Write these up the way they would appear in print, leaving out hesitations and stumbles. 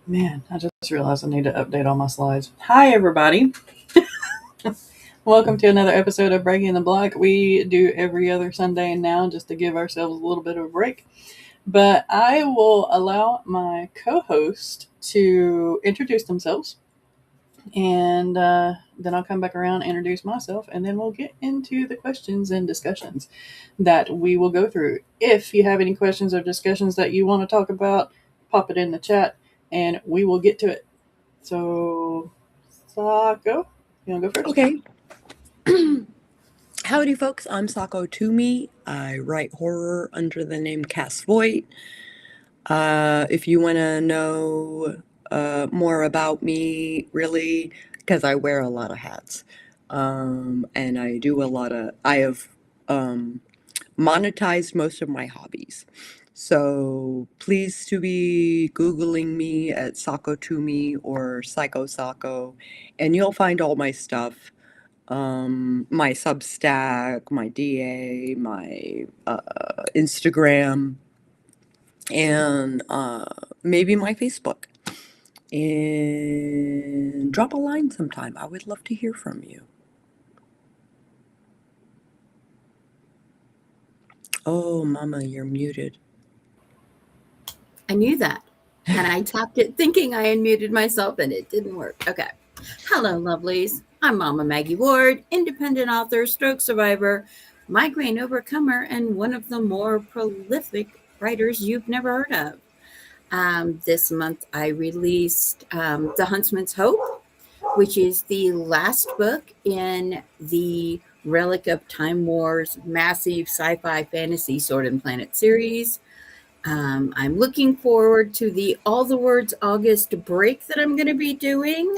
Man, I just realized I need to update all my slides. Hi, everybody. Welcome to another episode of Breaking the Block. We do every other Sunday now just to give ourselves a little bit of a break. But I will allow my co host to introduce themselves. And then I'll come back around, introduce myself, and then we'll get into the questions and discussions that we will go through. If you have any questions or discussions that you want to talk about, pop it in the chat and we will get to it. So, Sako, you want to go first? Okay. Howdy, folks. I'm Sako Tumi. I write horror under the name Cass Voit. If you want to know more about me, really, because I wear a lot of hats, and I have monetized most of my hobbies. So please to be Googling me at Sako Tumi or Psycho Sako, and you'll find all my stuff. My Substack, my DA, my Instagram, and maybe my Facebook. And drop a line sometime. I would love to hear from you. Oh, Mama, you're muted. I knew that. And I tapped it thinking I unmuted myself and it didn't work. Okay. Hello, lovelies. I'm Mama Maggie Ward, independent author, stroke survivor, migraine overcomer, and one of the more prolific writers you've never heard of. This month I released The Huntsman's Hope, which is the last book in the Relic of Time Wars massive sci-fi fantasy Sword and Planet series. I'm looking forward to the All the Words August break that I'm going to be doing.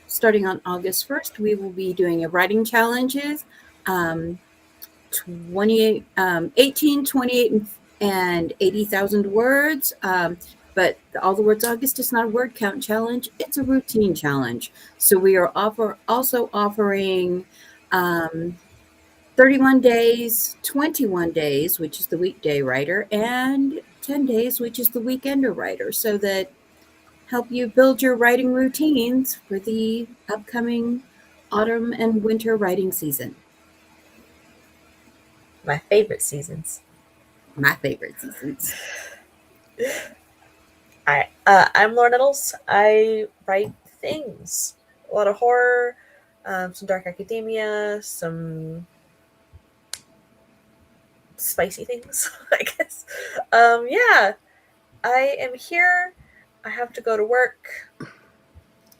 Starting on August 1st, we will be doing a writing challenges, 18, 28, and 80,000 words. But the All the Words August is not a word count challenge. It's a routine challenge. So we are also offering 31 days, 21 days, which is the weekday writer, and 10 days, which is the weekender writer, so that help you build your writing routines for the upcoming autumn and winter writing season. My favorite seasons. My favorite seasons. I'm Lauren Nettles. I write things. A lot of horror, some dark academia, some spicy things, I guess. Yeah, I am here. I have to go to work,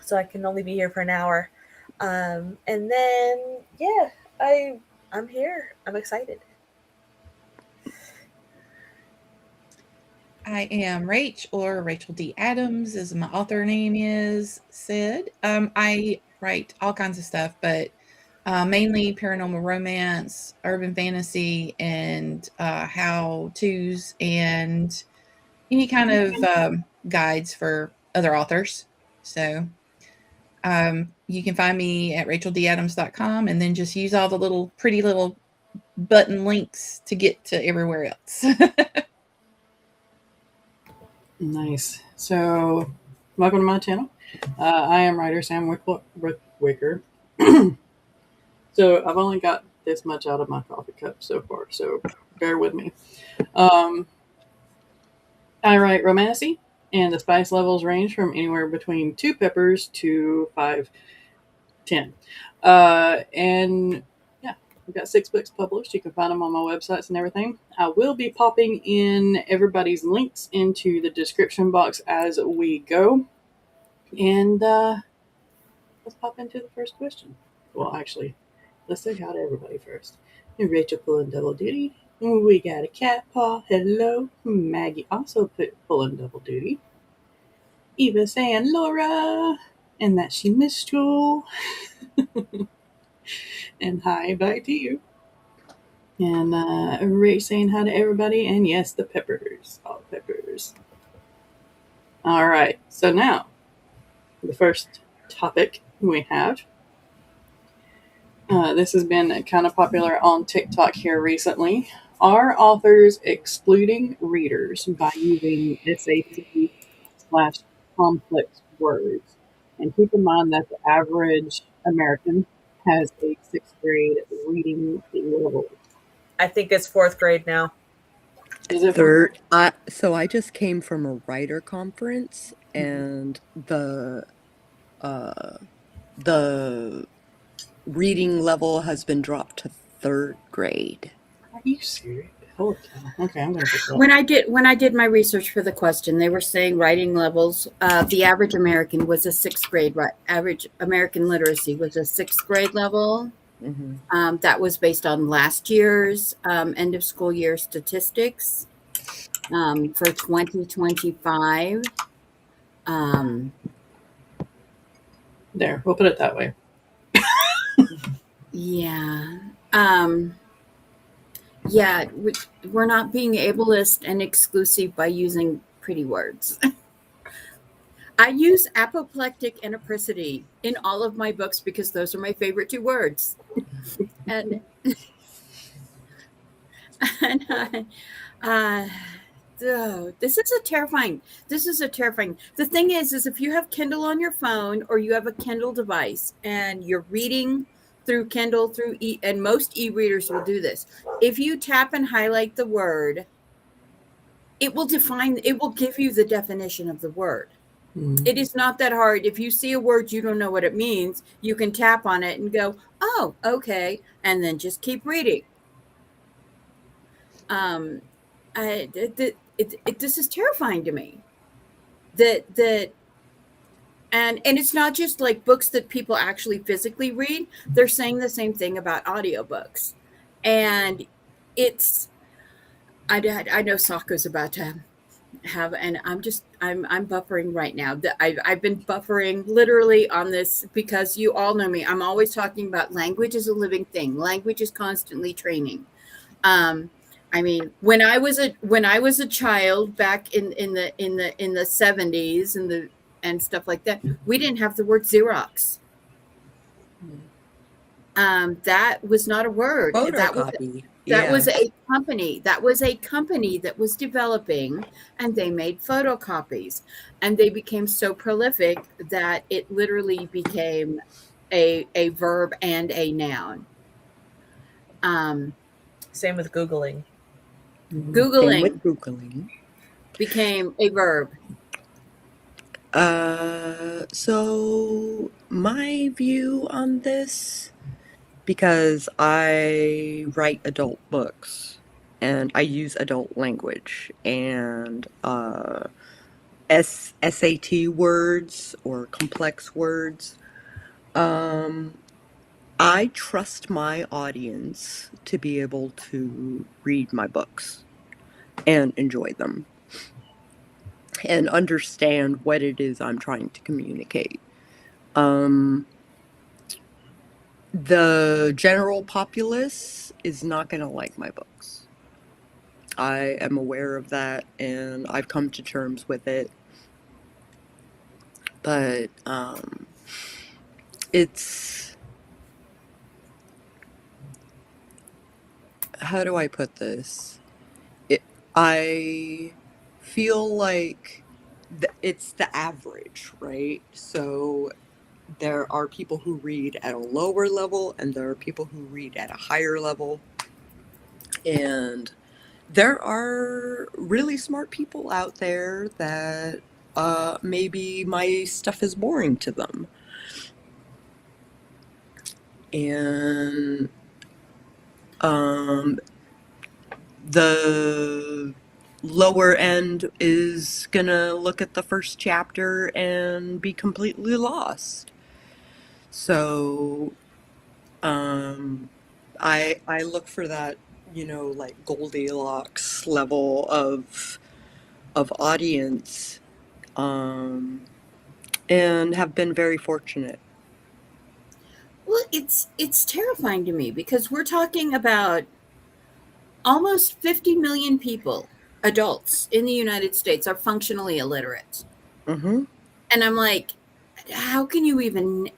so I can only be here for an hour. And then, yeah, I'm here. I'm excited. I am Rach, or Rachel D. Adams, as my author name is said. I write all kinds of stuff, but mainly paranormal romance, urban fantasy, and how-tos, and any kind of guides for other authors. So you can find me at racheldadams.com, and then just use all the pretty little button links to get to everywhere else. Nice. So, welcome to my channel. I am writer Sam Wicker. So, I've only got this much out of my coffee cup so far, so bear with me. I write romancy, and the spice levels range from anywhere between 2 peppers to 5, 10. And yeah, I've got 6 books published. You can find them on my websites and everything. I will be popping in everybody's links into the description box as we go. And let's pop into the first question. Well, actually, let's say hi to everybody first. Rachel pulling double duty. We got a cat paw. Hello. Maggie also pulling double duty. Eva saying Laura. And that she missed you. And hi back to you. And Ray saying hi to everybody. And yes, the peppers. All peppers. All right. So now, the first topic we have. This has been kind of popular on TikTok here recently. Are authors excluding readers by using SAT/. complex words. And keep in mind that the average American has a sixth grade reading level. I think it's fourth grade now. Is it Third, so I just came from a writer conference, and uh, the reading level has been dropped to third grade. Are you serious? Holy cow. Okay, I'm gonna put that. When I did my research for the question, they were saying writing levels. The average American was a sixth grade. Average American literacy was a sixth grade level. Mm-hmm. That was based on last year's end of school year statistics for 2025. There, we'll put it that way. Yeah. Yeah, we're not being ableist and exclusive by using pretty words. I use apoplectic and apricity in all of my books because those are my favorite two words. And this is a terrifying. The thing is if you have Kindle on your phone or you have a Kindle device and you're reading through Kindle and most e-readers will do this. If you tap and highlight the word, it will give you the definition of the word. It is not that hard. If you see a word you don't know what it means, you can tap on it and go, oh, okay, and then just keep reading. This is terrifying to me. And it's not just like books that people actually physically read. They're saying the same thing about audiobooks. And I know Sako's about to have, and I'm buffering right now. I've been buffering literally on this because you all know me. I'm always talking about language is a living thing. Language is constantly training. I mean, when I was a child back in the 70s and stuff like that, we didn't have the word Xerox. That was not a word. Photocopy. That was a company. That was a company that was developing, and they made photocopies, and they became so prolific that it literally became a verb and a noun. Same with Googling. Googling became a verb. So my view on this, because I write adult books and I use adult language and SAT words or complex words, I trust my audience to be able to read my books and enjoy them and understand what it is I'm trying to communicate. The general populace is not going to like my books. I am aware of that, and I've come to terms with it. But it's... How do I put this? I feel like it's the average, right? So there are people who read at a lower level, and there are people who read at a higher level. And there are really smart people out there that maybe my stuff is boring to them. And the lower end is gonna look at the first chapter and be completely lost. So I look for that, like Goldilocks level of audience, and have been very fortunate. Well, it's terrifying to me because we're talking about almost 50 million people, adults in the United States, are functionally illiterate. Mm-hmm. And I'm like, how can you even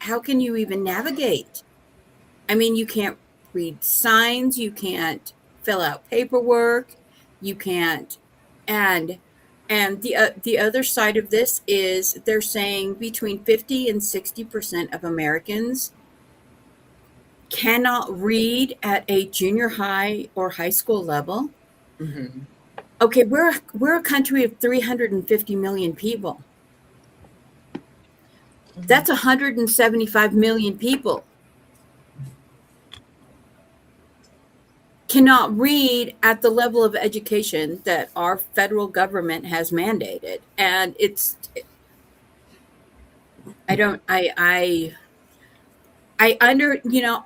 navigate? I mean, you can't read signs, you can't fill out paperwork, you can't, and And the other side of this is they're saying between 50 and 60% of Americans cannot read at a junior high or high school level. Mm-hmm. Okay, we're a country of 350 million people. That's 175 million people cannot read at the level of education that our federal government has mandated. And it's, I don't, I under, you know,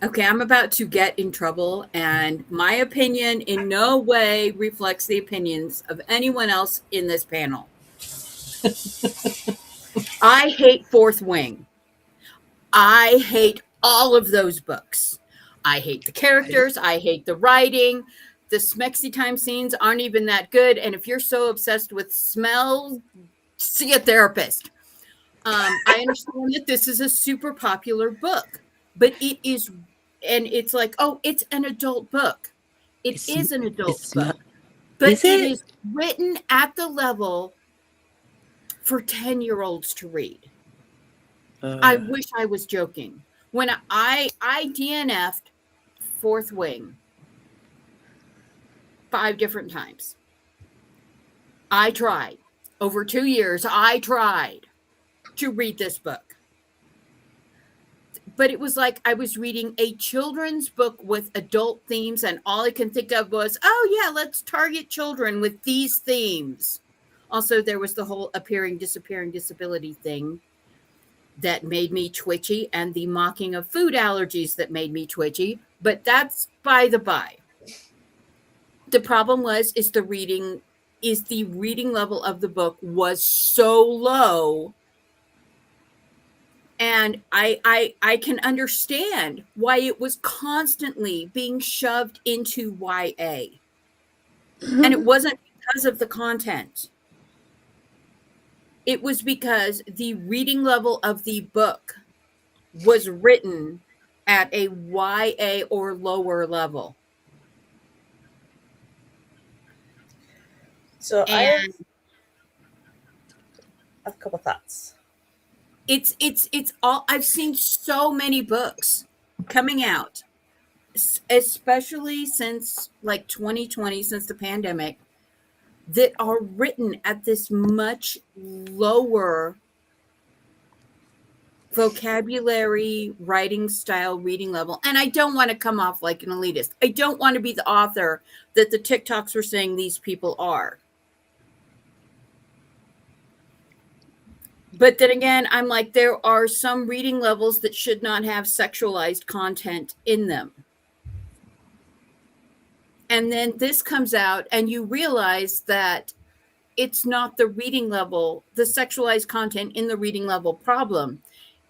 okay, I'm about to get in trouble, and my opinion in no way reflects the opinions of anyone else in this panel. I hate Fourth Wing. I hate all of those books. I hate the characters. I hate the writing. The smexy time scenes aren't even that good. And if you're so obsessed with smell, see a therapist. I understand that this is a super popular book, but it is, and it's like, oh, it's an adult book. It is an adult It's book, not. but Is it it? is written at the level for 10-year-olds to read. I wish I was joking. When I DNF'd Fourth Wing 5 different times. I tried. Over 2 years, I tried to read this book. But it was like I was reading a children's book with adult themes, and all I can think of was, oh, yeah, let's target children with these themes. Also, there was the whole appearing, disappearing disability thing that made me twitchy, and the mocking of food allergies that made me twitchy. But that's by the by. The problem is the reading level of the book was so low. And I can understand why it was constantly being shoved into YA. And it wasn't because of the content. It was because the reading level of the book was written at a YA or lower level. So I have a couple thoughts. It's all, I've seen so many books coming out, especially since like 2020, since the pandemic, that are written at this much lower vocabulary, writing style, reading level. And I don't want to come off like an elitist. I don't want to be the author that the TikToks were saying these people are. But then again, I'm like, there are some reading levels that should not have sexualized content in them. And then this comes out and you realize that it's not the reading level, the sexualized content in the reading level problem.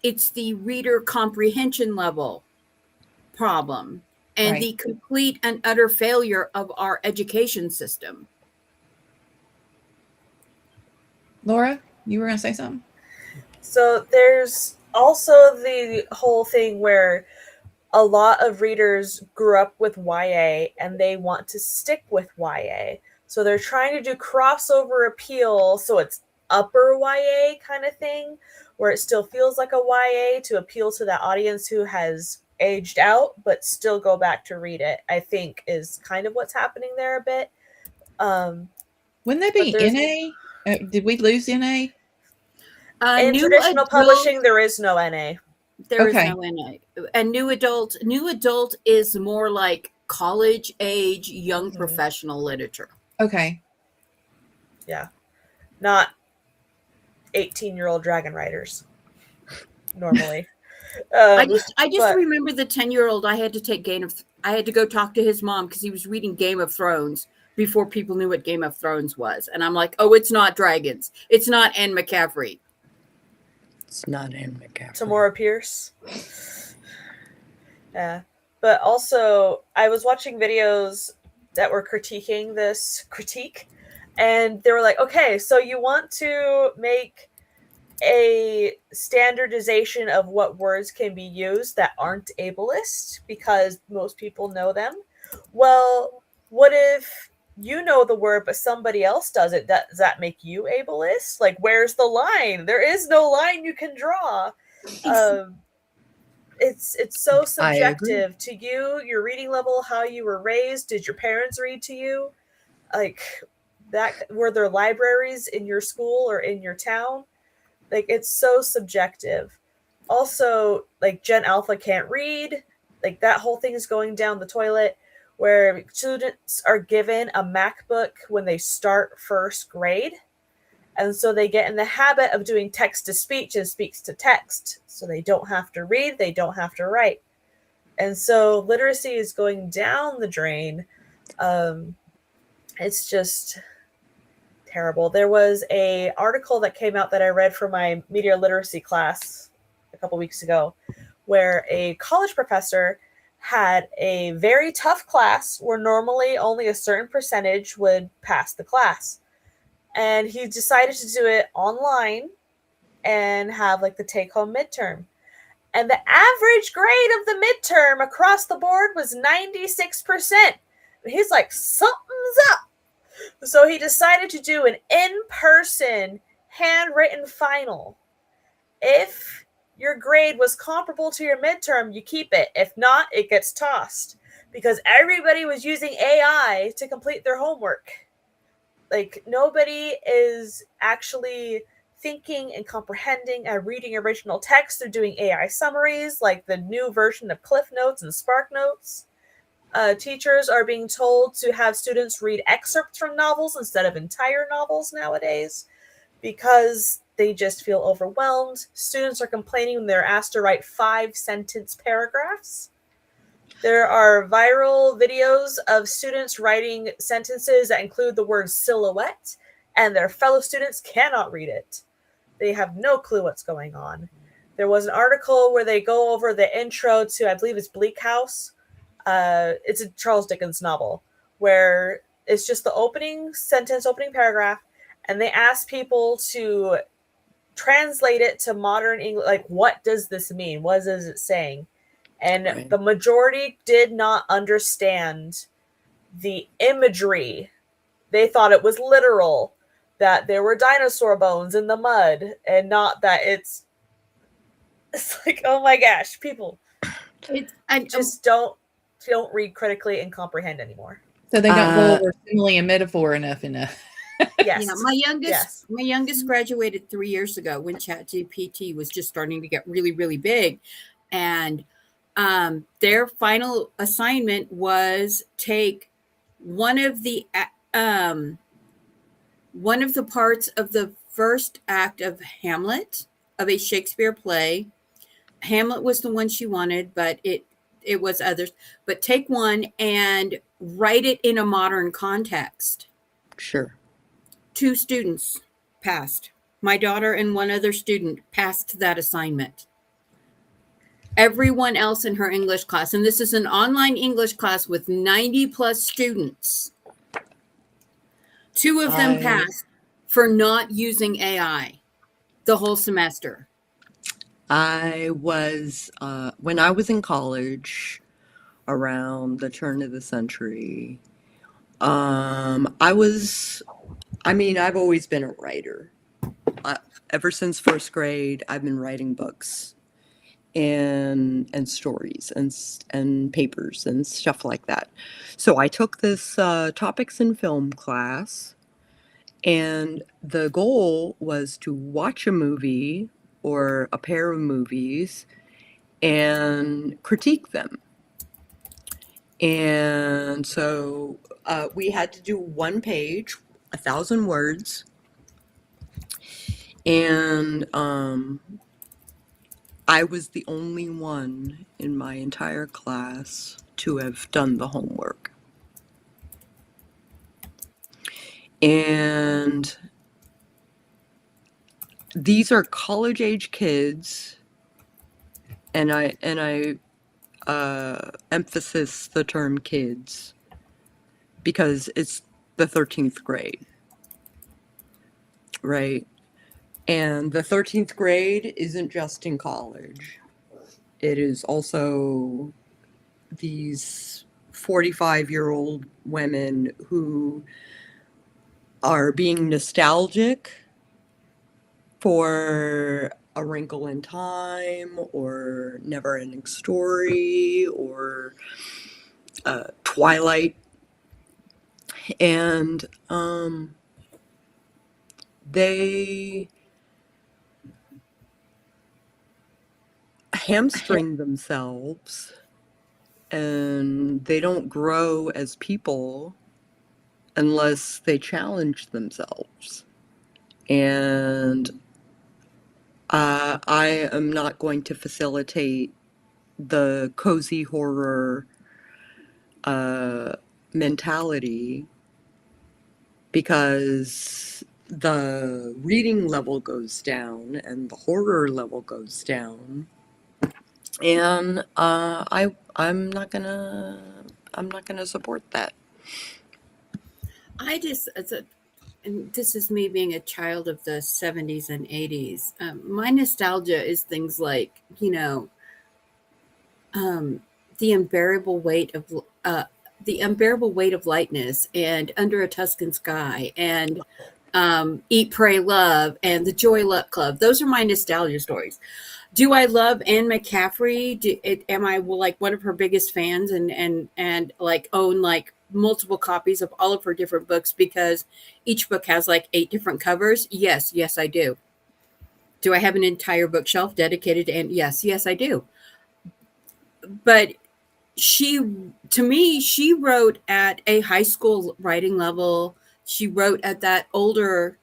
It's the reader comprehension level problem and Right. the complete and utter failure of our education system. Laura, you were going to say something? So there's also the whole thing where a lot of readers grew up with YA and they want to stick with YA. So they're trying to do crossover appeal, so it's upper YA kind of thing, where it still feels like a YA to appeal to that audience who has aged out, but still go back to read it, I think is kind of what's happening there a bit. Wouldn't they be NA? Did we lose NA? In traditional publishing, there is no NA. There is no NA. And new adult is more like college age, young professional literature. Okay. Yeah. Not 18-year-old dragon riders normally. I just remember the 10-year-old I had to go talk to his mom because he was reading Game of Thrones before people knew what Game of Thrones was. And I'm like, oh, it's not dragons. It's not Anne McCaffrey. It's not Anne McCaffrey. Tamora Pierce. Yeah. But also, I was watching videos that were critiquing this critique, and they were like, okay, so you want to make a standardization of what words can be used that aren't ableist because most people know them. Well, what if you know the word, but somebody else does it. Does that make you ableist? Like, where's the line? There is no line you can draw. It's so I agree. subjective to you, your reading level, how you were raised. Did your parents read to you? Like, that, were there libraries in your school or in your town? Like, it's so subjective. Also, like, Gen Alpha can't read. Like, that whole thing is going down the toilet, where students are given a MacBook when they start first grade. And so they get in the habit of doing text to speech and speech to text. So they don't have to read, they don't have to write. And so literacy is going down the drain. It's just terrible. There was a article that came out that I read for my media literacy class a couple weeks ago, where a college professor had a very tough class where normally only a certain percentage would pass the class. And he decided to do it online and have like the take home midterm. And the average grade of the midterm across the board was 96%. And he's like, something's up. So he decided to do an in-person handwritten final. If your grade was comparable to your midterm, you keep it. If not, it gets tossed. Because everybody was using AI to complete their homework. Like, nobody is actually thinking and comprehending and reading original text. They're doing AI summaries, like the new version of Cliff Notes and Spark Notes. Teachers are being told to have students read excerpts from novels instead of entire novels nowadays because they just feel overwhelmed. Students are complaining when they're asked to write 5-sentence paragraphs. There are viral videos of students writing sentences that include the word silhouette, and their fellow students cannot read it. They have no clue what's going on. There was an article where they go over the intro to, I believe it's Bleak House. It's a Charles Dickens novel, where it's just the opening sentence, opening paragraph, and they ask people to translate it to modern English. Like, what does this mean? What is it saying? And Right. the majority did not understand the imagery. They thought it was literal, that there were dinosaur bones in the mud, and not that it's like, oh my gosh, people just don't read critically and comprehend anymore. So they don't go over simile and metaphor enough. Yes. Yeah, my youngest graduated 3 years ago when ChatGPT was just starting to get really, really big. And their final assignment was take one of the parts of the first act of Hamlet, of a Shakespeare play. Hamlet was the one she wanted, but it was others. But take one and write it in a modern context. Sure. 2 students passed. My daughter and one other student passed that assignment. Everyone else in her English class, and this is an online English class with 90 plus students, 2 of them passed for not using AI the whole semester. I was, when I was in college around the turn of the century, I've always been a writer. Ever since first grade, I've been writing books and stories and papers and stuff like that. So I took this topics in film class, and the goal was to watch a movie or a pair of movies and critique them. And so we had to do 1 page, 1,000 words, and I was the only one in my entire class to have done the homework. And these are college age kids, and I emphasis the term kids because it's the 13th grade, right? And the 13th grade isn't just in college. It is also these 45-year-old women who are being nostalgic for A Wrinkle in Time or Never Ending Story or Twilight. And they hamstring themselves and they don't grow as people unless they challenge themselves. And I am not going to facilitate the cozy horror mentality because the reading level goes down and the horror level goes down, and I'm not gonna support that. I just, and this is me being a child of the 70s and 80s. My nostalgia is things like, um, the unbearable weight of the unbearable weight of lightness, and Under a Tuscan Sky, and Eat, Pray, Love, and the Joy Luck Club. Those are my nostalgia stories. Do I love Anne McCaffrey? Am I like one of her biggest fans and like own like multiple copies of all of her different books because each book has like 8 different covers? Yes, I do. Do I have an entire bookshelf dedicated to Anne? Yes, I do. But to me, she wrote at a high school writing level. She wrote at that older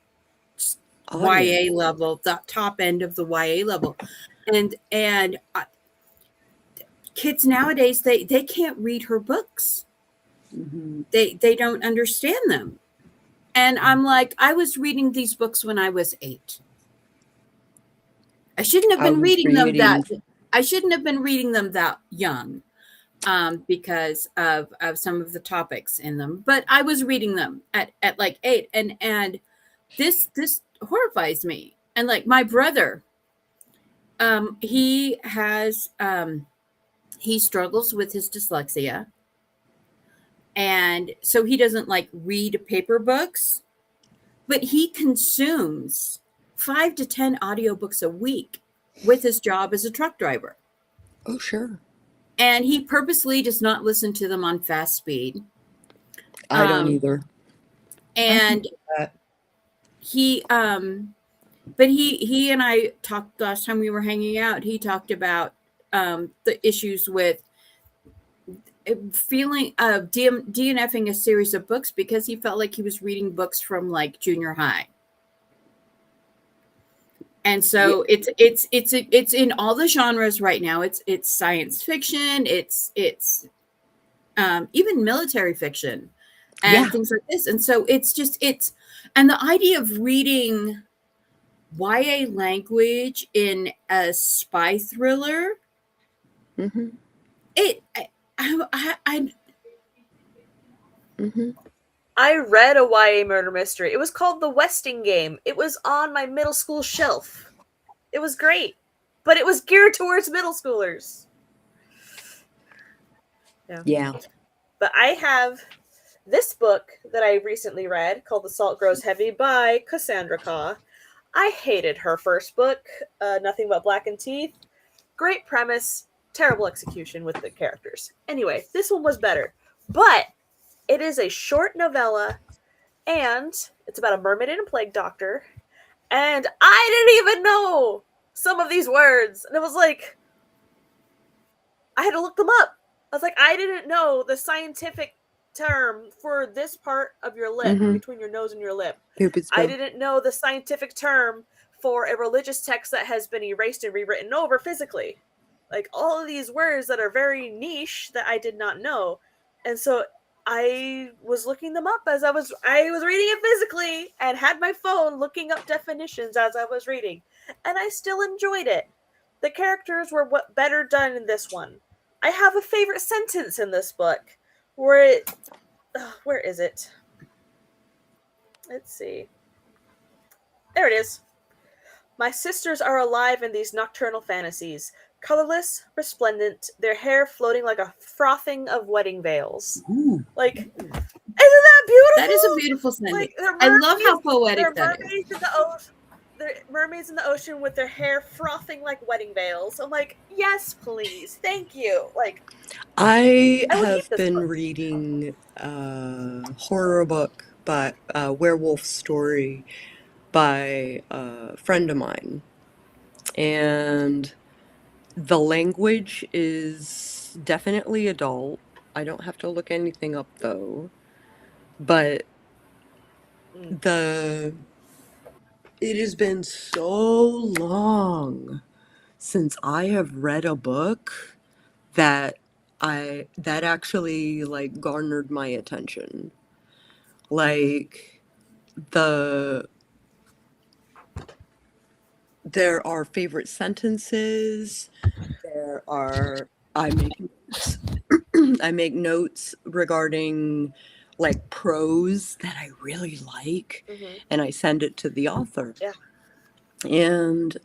Audience. YA level, the top end of the YA level. And kids nowadays, they can't read her books. Mm-hmm. They don't understand them. And I'm like, I was reading these books when I was 8. I shouldn't have I been was reading them reading. that young. Because of some of the topics in them, but I was reading them at like 8, and this horrifies me. And like my brother, he has he struggles with his dyslexia, and so he doesn't like read paper books, but he consumes 5 to 10 audiobooks a week with his job as a truck driver. Oh, sure. And he purposely does not listen to them on fast speed. I don't either. And he but he and I talked last time we were hanging out. He talked about the issues with feeling DNFing a series of books because he felt like he was reading books from like junior high. And so it's in all the genres right now. It's science fiction, it's even military fiction and things like this. And so and the idea of reading YA language in a spy thriller, Mm-hmm. Mm-hmm. I read a YA murder mystery. It was called The Westing Game. It was on my middle school shelf. It was great, but it was geared towards middle schoolers. Yeah. But I have this book that I recently read called The Salt Grows Heavy by Cassandra Khaw. I hated her first book, Nothing But Blackened Teeth. Great premise, terrible execution with the characters. Anyway, this one was better. But it is a short novella, and it's about a mermaid and a plague doctor. And I didn't even know some of these words. And it was like, I had to look them up. I was like, I didn't know the scientific term for this part of your lip, Mm-hmm. between your nose and your lip. Cupid's bow. I didn't know the scientific term for a religious text that has been erased and rewritten over physically. Like all of these words that are very niche that I did not know. And so I was looking them up as I was reading it physically and had my phone looking up definitions as I was reading. And I still enjoyed it. The characters were better done in this one. I have a favorite sentence in this book where is it? Let's see. There it is. My sisters are alive in these nocturnal fantasies, colorless, resplendent, their hair floating like a frothing of wedding veils. Ooh. Like, isn't that beautiful? That is a beautiful sentence. Like, they're I love how mermaids- poetic they're that is. mermaids in the ocean. They're mermaids in the ocean with their hair frothing like wedding veils. I'm like, yes, please, thank you. Like, I I would have keep this been book. reading a horror book by Werewolf Story by a friend of mine, and the language is definitely adult. I don't have to look anything up though, but it has been so long since I have read a book that actually like garnered my attention. Like there are favorite sentences, there are I make notes regarding like prose that I really like, and I send it to the author. Yeah. And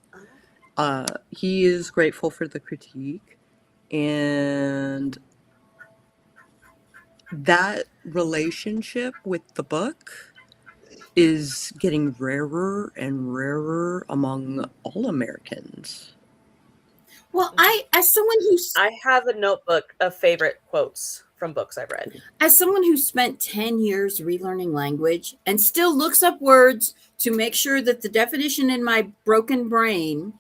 he is grateful for the critique, and that relationship with the book is getting rarer and rarer among all Americans. Well, as someone I have a notebook of favorite quotes from books I've read. As someone who spent 10 years relearning language and still looks up words to make sure that the definition in my broken brain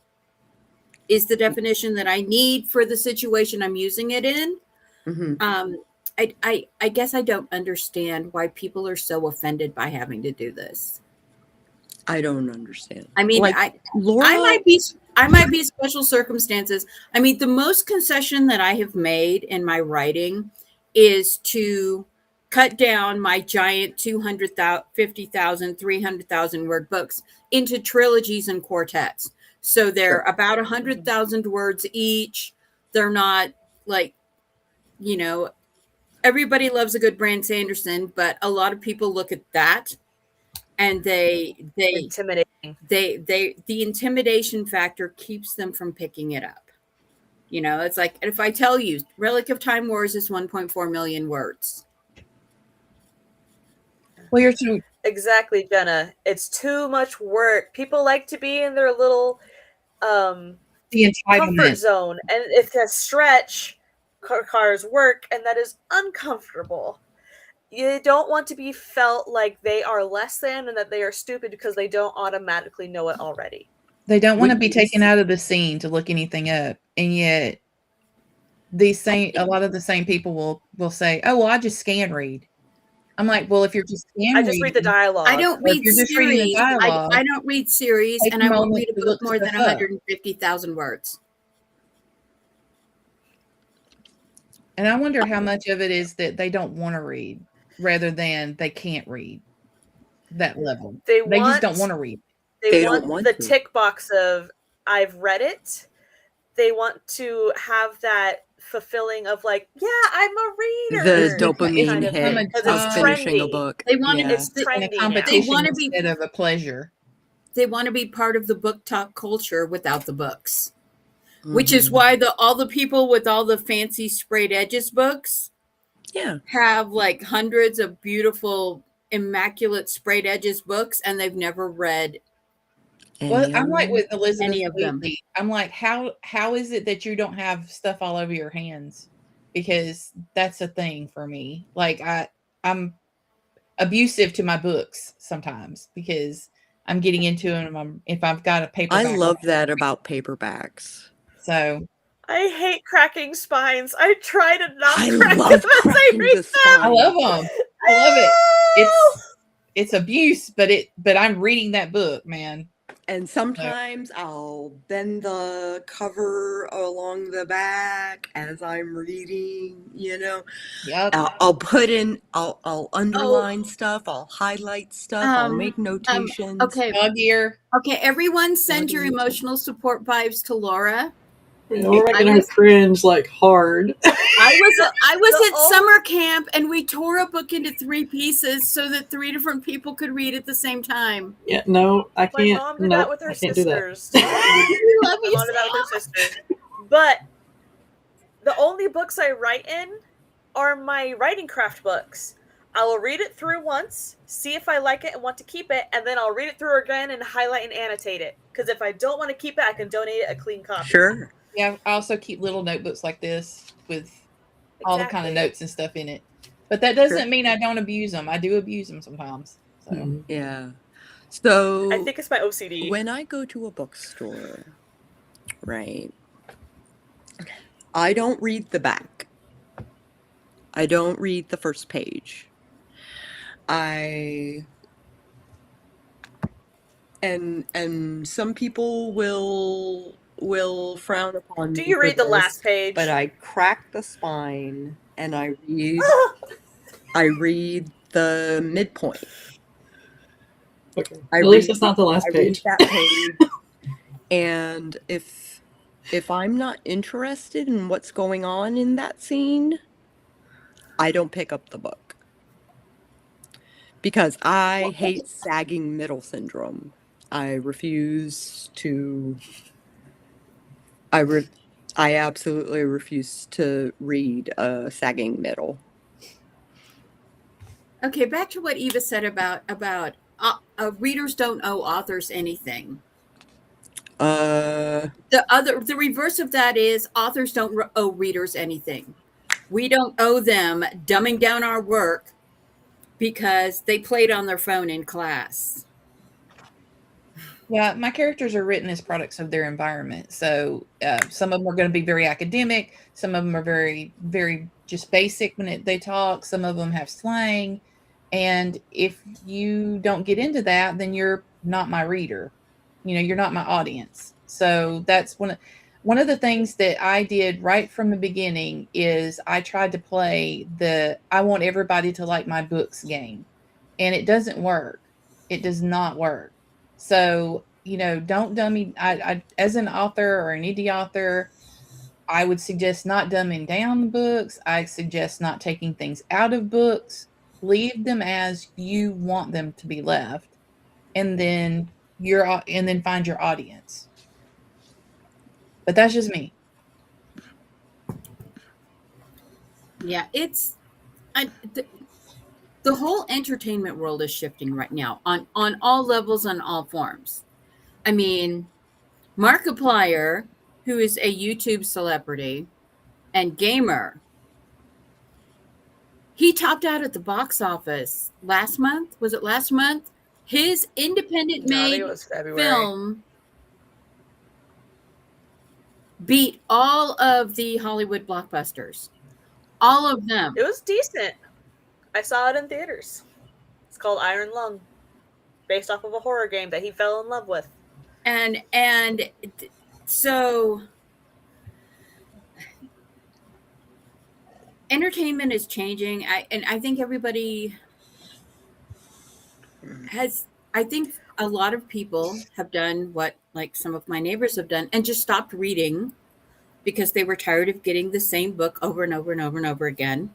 is the definition that I need for the situation I'm using it in, I guess I don't understand why people are so offended by having to do this. I don't understand. I mean, like, Laura, I might be special circumstances. I mean, the most concession that I have made in my writing is to cut down my giant 250,000, 300,000 word books into trilogies and quartets. So they're about 100,000 words each. They're not like, everybody loves a good Brand Sanderson, but a lot of people look at that and they intimidating. The intimidation factor keeps them from picking it up. It's like, if I tell you Relic of Time Wars is 1.4 million words. Well, you're too exactly, Jenna. It's too much work. People like to be in their little the comfort zone, and if a stretch cars work, and that is uncomfortable. You don't want to be felt like they are less than and that they are stupid because they don't automatically know it already. They don't want to be taken out of the scene to look anything up, and yet a lot of the same people will say, "Oh, well, I just scan read." I'm like, well, if you're just I just read the dialogue. I don't read series. I don't read series, and I won't read a book more than 150,000 words. And I wonder how much of it is that they don't want to read rather than they can't read that level. They just don't want to read. They want the tick box of I've read it. They want to have that fulfilling of like, yeah, I'm a reader. The dopamine hit of finishing a book. They want it's trendy. A competition instead of a pleasure. They want to be part of the book talk culture without the books. Which is why all the people with all the fancy sprayed edges books have like hundreds of beautiful, immaculate sprayed edges books, and they've never read well, I'm like with Elizabeth Wheatley. I'm like, how is it that you don't have stuff all over your hands? Because that's a thing for me. Like I'm abusive to my books sometimes because I'm getting into them. If I've got a paperback, I love that about paperbacks. So I hate cracking spines. I try to not I crack love them as I cracking read the spine. I love them. I love it. It's abuse, but I'm reading that book, man. And sometimes I'll bend the cover along the back as I'm reading, Yep. I'll underline stuff, I'll highlight stuff, I'll make notations. Okay. Dog ear. Okay, everyone send your emotional support vibes to Laura. We're making her cringe like hard. I was at summer camp and we tore a book into 3 pieces so that 3 different people could read at the same time. Yeah, no, I can't. My mom did that with her sisters. We love you, My mom did that with her sisters. But the only books I write in are my writing craft books. I will read it through once, see if I like it and want to keep it, and then I'll read it through again and highlight and annotate it. Because if I don't want to keep it, I can donate it a clean copy. Sure. Yeah, I also keep little notebooks like this with all the kind of notes and stuff in it. But that doesn't mean I don't abuse them. I do abuse them sometimes. So Yeah. So I think it's my OCD. when I go to a bookstore, right, I don't read the back. I don't read the first page. And some people will frown upon Do me you for read the this, last page? but I crack the spine and I read the midpoint. Okay. At least it's not the last I read page. that page, and if I'm not interested in what's going on in that scene, I don't pick up the book. Because I hate sagging middle syndrome. I refuse to. I absolutely refuse to read a sagging middle. Okay, back to what Eva said about readers don't owe authors anything. Uh, The reverse of that is authors don't owe readers anything. We don't owe them dumbing down our work because they played on their phone in class. yeah, my characters are written as products of their environment. So some of them are going to be very academic. Some of them are very, very just basic when they talk. Some of them have slang. And if you don't get into that, then you're not my reader. You know, you're not my audience. So that's one of the things that I did right from the beginning is I tried to play the I want everybody to like my books game. And it doesn't work. It does not work. So, you know, don't dummy. I as an author or an indie author, I would suggest not dumbing down the books. I suggest not taking things out of books. Leave them as you want them to be left, and then find your audience. But that's just me. Yeah, the whole entertainment world is shifting right now on all levels, on all forms. I mean, Markiplier, who is a YouTube celebrity and gamer, he topped out at the box office last month. Was it last month? His independent made film beat all of the Hollywood blockbusters. All of them. It was decent. I saw it in theaters. It's called Iron Lung, based off of a horror game that he fell in love with. And so entertainment is changing. I think everybody has, I think a lot of people have done what like some of my neighbors have done and just stopped reading because they were tired of getting the same book over and over and over and over again.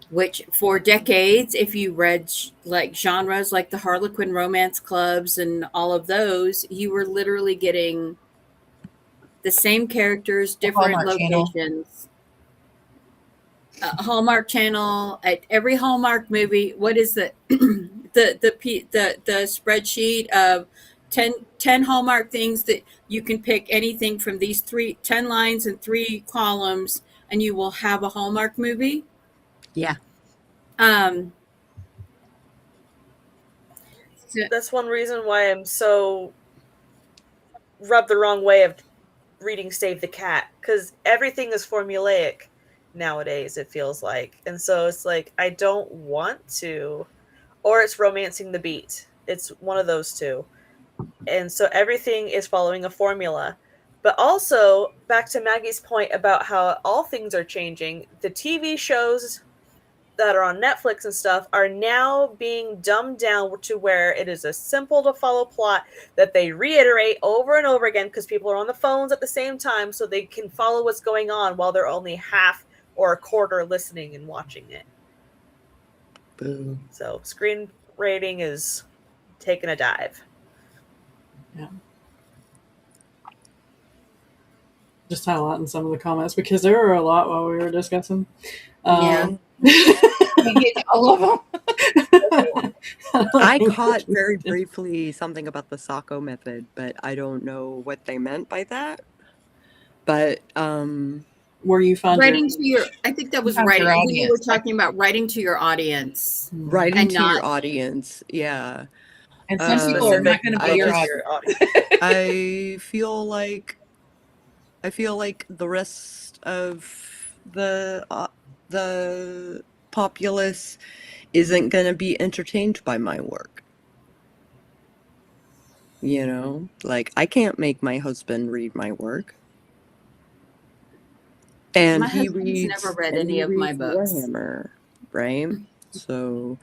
Which for decades, if you read like genres like the Harlequin romance clubs and all of those, you were literally getting the same characters, different Hallmark locations. Hallmark Channel, at every Hallmark movie. What is the the spreadsheet of 10 Hallmark things that you can pick anything from these 10 lines and 3 columns, and you will have a Hallmark movie. Yeah. That's one reason why I'm so rubbed the wrong way of reading Save the Cat, because everything is formulaic nowadays, it feels like. And so it's like, I don't want to, or it's romancing the beat. It's one of those two. And so everything is following a formula. But also, back to Maggie's point about how all things are changing, the TV shows that are on Netflix and stuff are now being dumbed down to where it is a simple to follow plot that they reiterate over and over again because people are on the phones at the same time, so they can follow what's going on while they're only half or a quarter listening and watching it. Boo. So screen rating is taking a dive. Yeah. just highlighting some of the comments because there were a lot while we were discussing. Yeah. We get to all of them. I caught very briefly something about the Sako method, but I don't know what they meant by that. But where you find Writing to your, I think that was Find your writing. We were audience. talking about writing to your audience. writing And to your not- audience, yeah. And some people are not going to I be your just- audience. I feel like the rest of the populace isn't going to be entertained by my work. You know, like I can't make my husband read my work. And My he husband's reads never read and any he of my reads books. Warhammer, right? So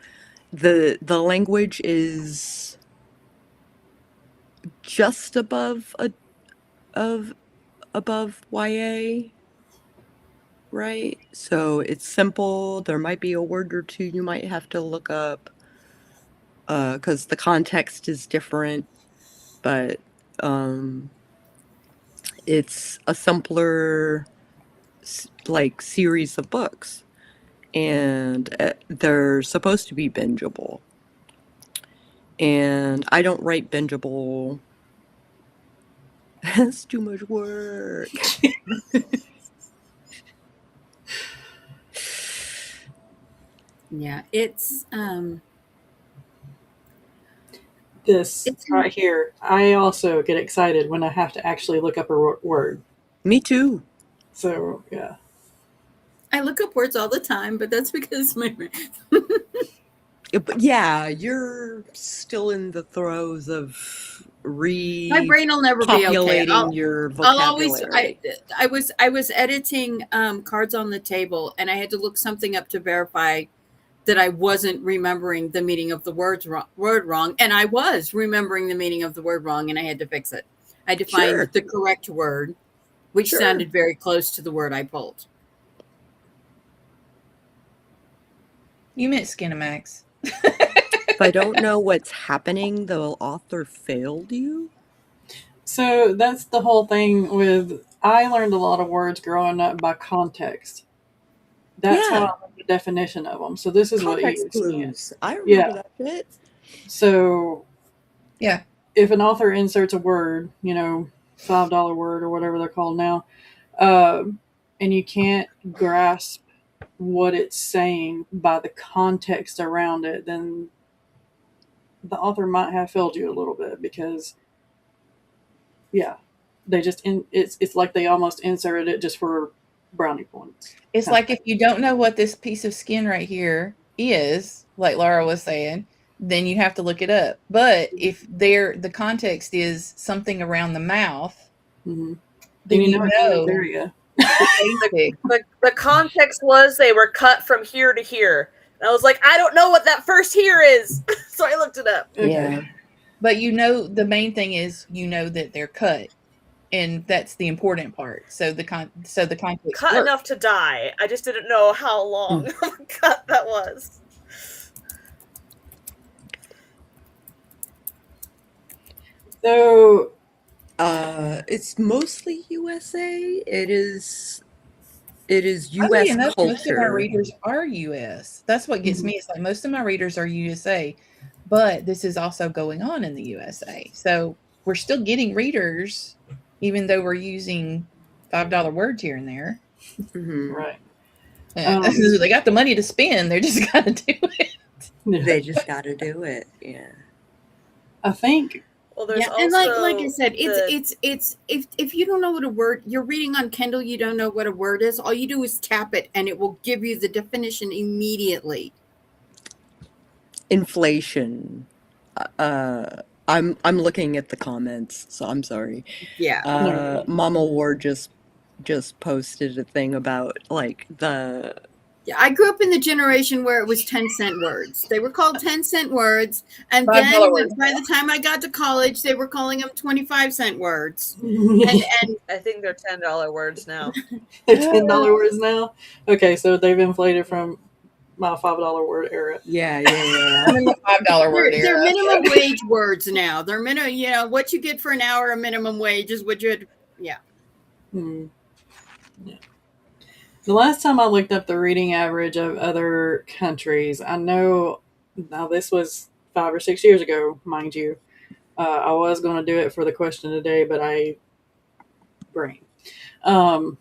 the language is just above above YA, right? So it's simple. There might be a word or two you might have to look up because the context is different, but it's a simpler like series of books, and they're supposed to be bingeable. And I don't write bingeable. That's too much work. Yeah, it's this right here. I also get excited when I have to actually look up a word. Me too. So yeah. I look up words all the time, but that's because my But yeah, you're still in the throes of my brain will never be okay. populating your I'll always vocabulary. I was editing Cards on the Table, and I had to look something up to verify that I wasn't remembering the meaning of the word wrong, and I was remembering the meaning of the word wrong, and I had to fix it. I had to find Sure. the correct word, which Sure. sounded very close to the word I pulled. You meant Skinamax. If I don't know what's happening, the author failed you? So that's the whole thing with, I learned a lot of words growing up by context. That's how I learned the definition of them. So this is Context what you clues. I remember that shit. So Yeah. if an author inserts a word, $5 word or whatever they're called now, and you can't grasp what it's saying by the context around it, then the author might have failed you a little bit because, they just it's like they almost inserted it just for brownie points. It's like if you don't know what this piece of skin right here is, like Laura was saying, then you have to look it up. But if the context is something around the mouth, Mm-hmm. then you know area. The context was they were cut from here to here. And I was like, I don't know what that first here is. So I looked it up. Okay. Yeah. But the main thing is that they're cut. And that's the important part. So the context Cut works. enough to die. I just didn't know how long of a cut that was. So it's mostly USA. It is US Oddly enough, culture. most of our readers are US. That's what gets me. It's like most of my readers are USA, but this is also going on in the USA. So we're still getting readers, even though we're using $5 words here and there. Mm-hmm. Right. They got the money to spend. They just got to do it. They just got to do it. Yeah. I think. Well, there's also and like I said, it's if you don't know what a word, you're reading on Kindle, you don't know what a word is, all you do is tap it and it will give you the definition immediately. Inflation. I'm looking at the comments, so I'm sorry. Yeah. Mama Ward just posted a thing about like the. Yeah, I grew up in the generation where it was 10-cent words. They were called 10-cent words, and $5 then words. by the time I got to college, they were calling them 25-cent words. They're And I think they're $10 words now. $10 words now. Okay, so they've inflated from my $5 word era. Yeah. I'm in the $5 word they're era. minimum wage words now. They're minimum. What you get for an hour of minimum wage is what you had. Yeah. Hmm. Yeah. The last time I looked up the reading average of other countries, I know now this was 5 or 6 years ago, mind you. I was going to do it for the question today, but I brain. Um,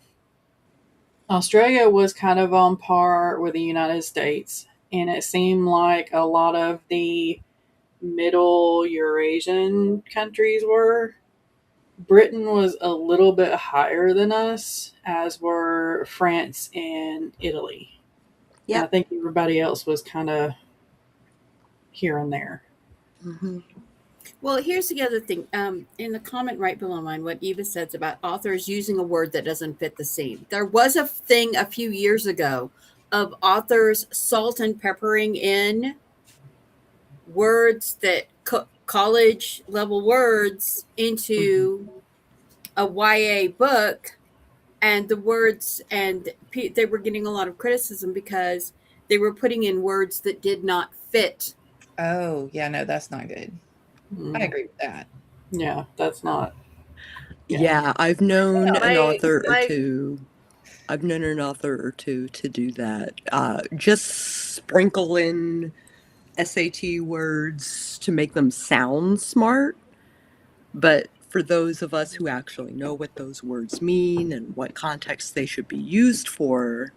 Australia was kind of on par with the United States, and it seemed like a lot of the middle Eurasian countries were. Britain was a little bit higher than us, as were France and Italy. And I Yep. think everybody else was kind of here and there. Hmm. Well, here's the other thing. In the comment right below mine, what Eva says about authors using a word that doesn't fit the scene. There was a thing a few years ago of authors salt and peppering in words that college level words into a YA book, and the words and they were getting a lot of criticism because they were putting in words that did not fit. Oh, yeah, no, that's not good. I Mm, agree with that. yeah, that's not. Yeah. Yeah, I've known an My author or my two. I've known an author or two to do that. Just sprinkle in SAT words to make them sound smart. But for those of us who actually know what those words mean and what context they should be used for,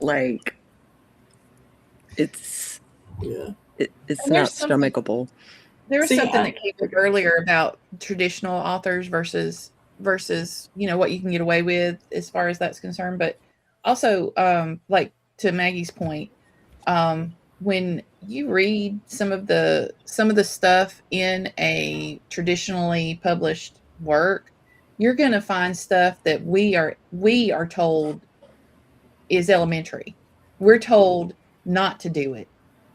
like, it's Yeah. it's And there's not something stomachable. there was See, something that came up earlier about traditional authors versus what you can get away with as far as that's concerned, but also like to Maggie's point, when you read some of the stuff in a traditionally published work, you're going to find stuff that we are told is elementary. We're told not to do it.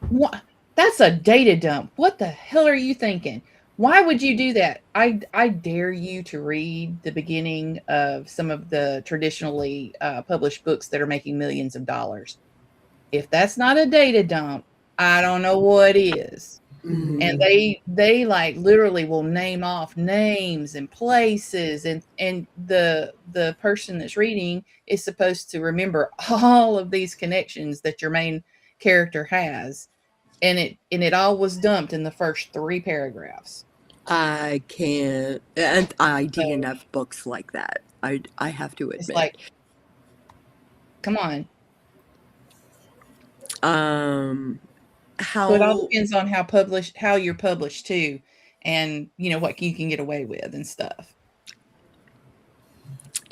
What? That's a data dump. What the hell are you thinking? Why would you do that? I dare you to read the beginning of some of the traditionally published books that are making millions of dollars. If that's not a data dump, I don't know what is. And Hmm. they like literally will name off names and places, and the person that's reading is supposed to remember all of these connections that your main character has, and it all was dumped in the first 3 paragraphs. I can't, and I So DNF books like that. I have to it's admit. like, come on. Um, So it all how depends on how you're published too, and what you can get away with and stuff.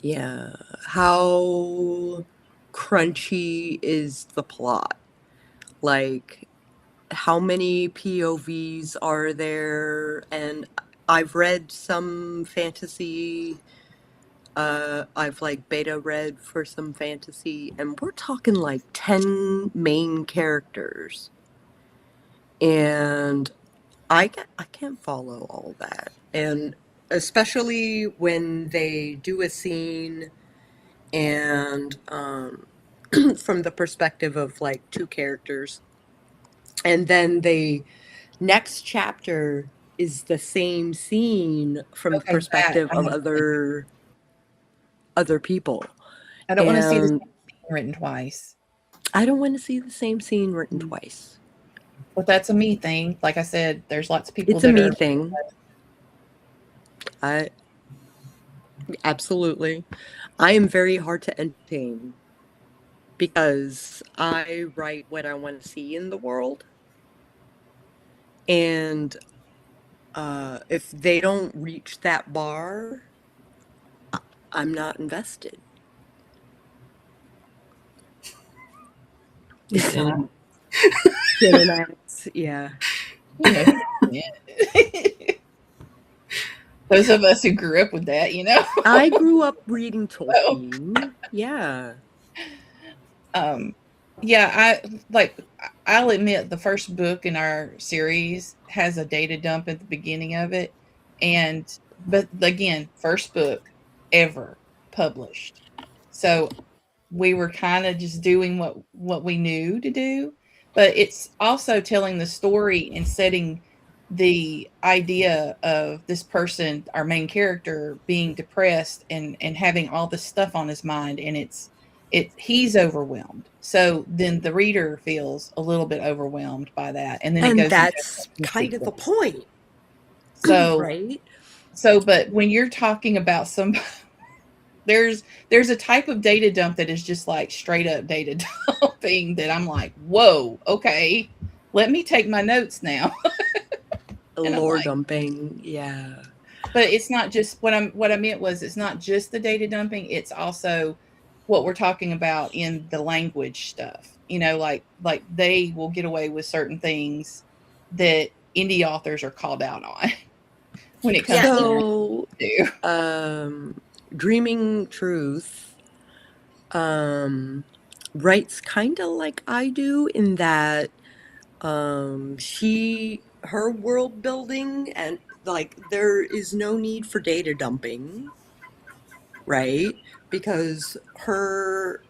Yeah, how crunchy is the plot? Like, how many POVs are there? And I've read some fantasy. I've like beta read for some fantasy, and we're talking like 10 main characters. And I can't follow all that. And especially when they do a scene and from the perspective of like two characters, and then the next chapter is the same scene from the Okay, that perspective I'm of not a fan of. other people. I don't want to see the And same thing written twice. I don't want to see the same scene written Mm. twice. But that's a me thing. Like I said, there's lots of people It's a that me are. thing. I absolutely. I am very hard to entertain because I write what I want to see in the world. And if they don't reach that bar, I'm not invested. Yeah. Canaanites, yeah. You know, yeah. Those of us who grew up with that. I grew up reading So, Tolkien. Yeah. um, yeah, I'll admit the first book in our series has a data dump at the beginning of it, but again, first book ever published. So we were kind of just doing what we knew to do, but it's also telling the story and setting the idea of this person, our main character, being depressed and having all this stuff on his mind, and he's overwhelmed. So then the reader feels a little bit overwhelmed by that, and then it And goes into that's a kind of the sequence. point, So right? but when you're talking about somebody, there's a type of data dump that is just like straight up data dumping that I'm like, whoa, okay, let me take my notes now. And I'm Lore like, dumping, yeah. but it's not just what I meant was, it's not just the data dumping, it's also what we're talking about in the language stuff. You know, like they will get away with certain things that indie authors are called out on when it comes Yeah, So, to. Dreaming Truth writes kind of like I do in that her world building, and like there is no need for data dumping, right? Because her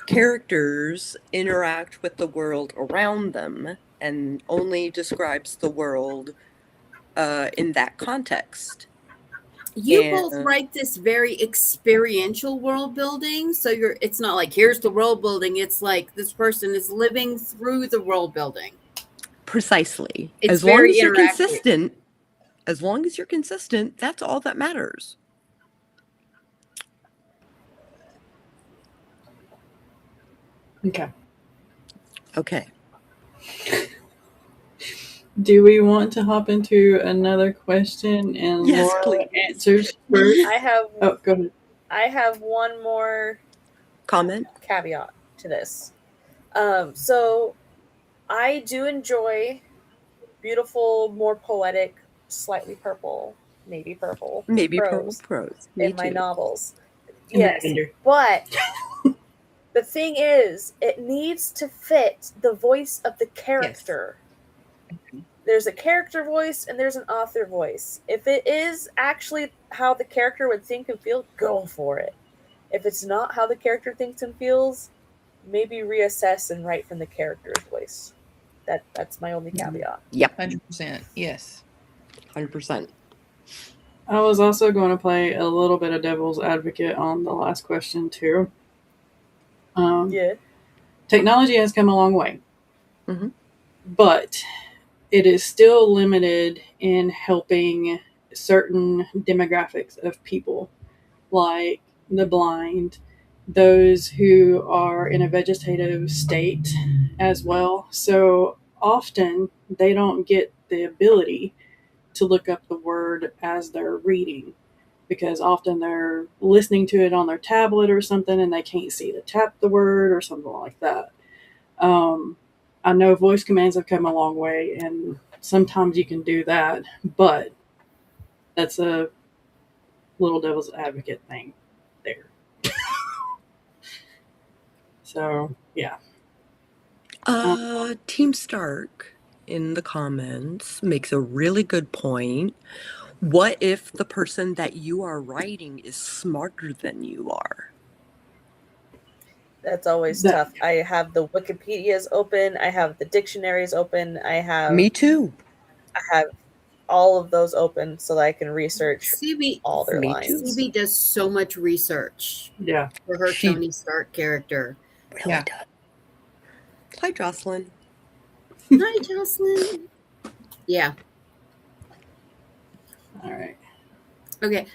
characters interact with the world around them and only describes the world in that context. you both And write this very experiential world building. So it's not like here's the world building. It's like this person is living through the world building. precisely, It's as long very as you're interactive. consistent, that's all that matters. Okay. Okay. Do we want to hop into another question and Yes, Laura please. answers first? I have Oh, go ahead. I have one more Comment? caveat to this. So I do enjoy beautiful, more poetic, slightly purple, maybe purple Maybe purple prose prose. Me in my too. novels. And Yes, lavender. but the thing is, it needs to fit the voice of the character. There's a character voice and there's an author voice. If it is actually how the character would think and feel, go for it. If it's not how the character thinks and feels, maybe reassess and write from the character's voice. That's my only caveat. Yep. 100%. Yes. 100%. I was also going to play a little bit of devil's advocate on the last question too. Yeah. Technology has come a long way, Mhm. but it is still limited in helping certain demographics of people, like the blind, those who are in a vegetative state as well. So often they don't get the ability to look up the word as they're reading, because often they're listening to it on their tablet or something and they can't see to tap the word or something like that. I know voice commands have come a long way, and sometimes you can do that, but that's a little devil's advocate thing there. So, yeah. Team Stark in the comments makes a really good point. What if the person that you are writing is smarter than you are? That's always tough. I have the Wikipedias open, I have the dictionaries open, I Me too. have all of those open so that I can research CB all their Me too. lines. CB does so much research Yeah. for her She Tony Stark character. really Yeah. does. Hi, Jocelyn. Hi, Jocelyn. Yeah. All right. Okay.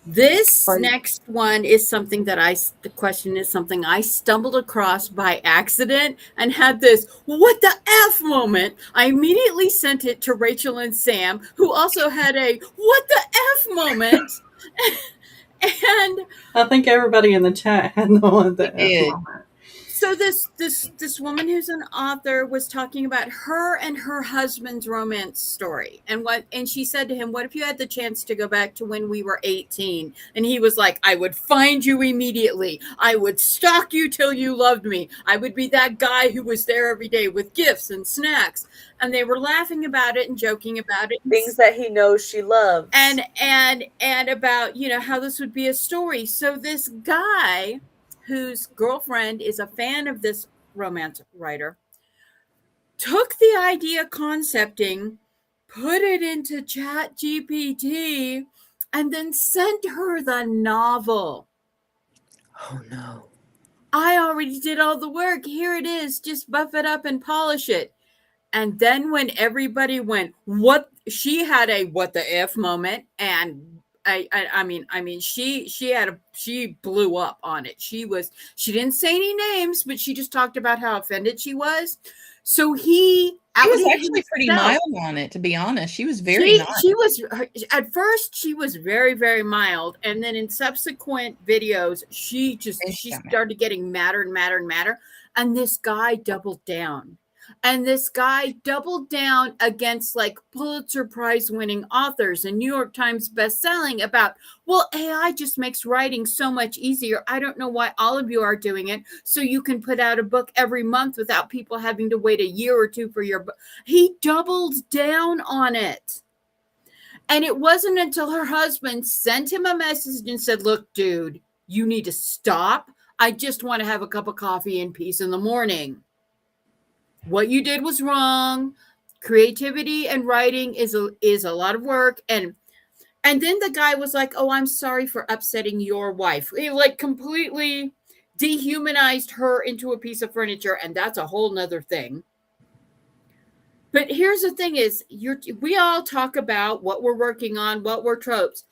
This Fun. next one is something that the question is something I stumbled across by accident and had this what the F moment. I immediately sent it to Rachel and Sam, who also had a what the F moment. And I think everybody in the chat had the one that did. so this woman who's an author was talking about her and her husband's romance story, and she said to him, what if you had the chance to go back to when we were 18? And he was like, I would find you immediately, I would stalk you till you loved me, I would be that guy who was there every day with gifts and snacks. And they were laughing about it and joking about it, Things that he knows she loves. and about how this would be a story. So this guy whose girlfriend is a fan of this romance writer took the idea concepting, put it into Chat GPT, and then sent her the novel. Oh no. I already did all the work. Here it is. Just buff it up and polish it. And then when everybody went, what? She had a what the F moment. And I mean, she blew up on it. She didn't say any names, but she just talked about how offended she was. So he was outed actually pretty himself. mild on it, to be honest. She was very nice. She was, at first she was very, very mild, and then in subsequent videos she started getting madder and madder and madder, and this guy doubled down. And this guy doubled down against like Pulitzer Prize winning authors and New York Times bestselling about, well, AI just makes writing so much easier. I don't know why all of you are doing it. So you can put out a book every month without people having to wait a year or two for your book. He doubled down on it. And it wasn't until her husband sent him a message and said, look, dude, you need to stop. I just want to have a cup of coffee in peace in the morning. What you did was wrong. Creativity and writing is a lot of work. And then the guy was like, oh, I'm sorry for upsetting your wife. He like completely dehumanized her into a piece of furniture. And that's a whole nother thing. But here's the thing is, we all talk about what we're working on, what we're tropes.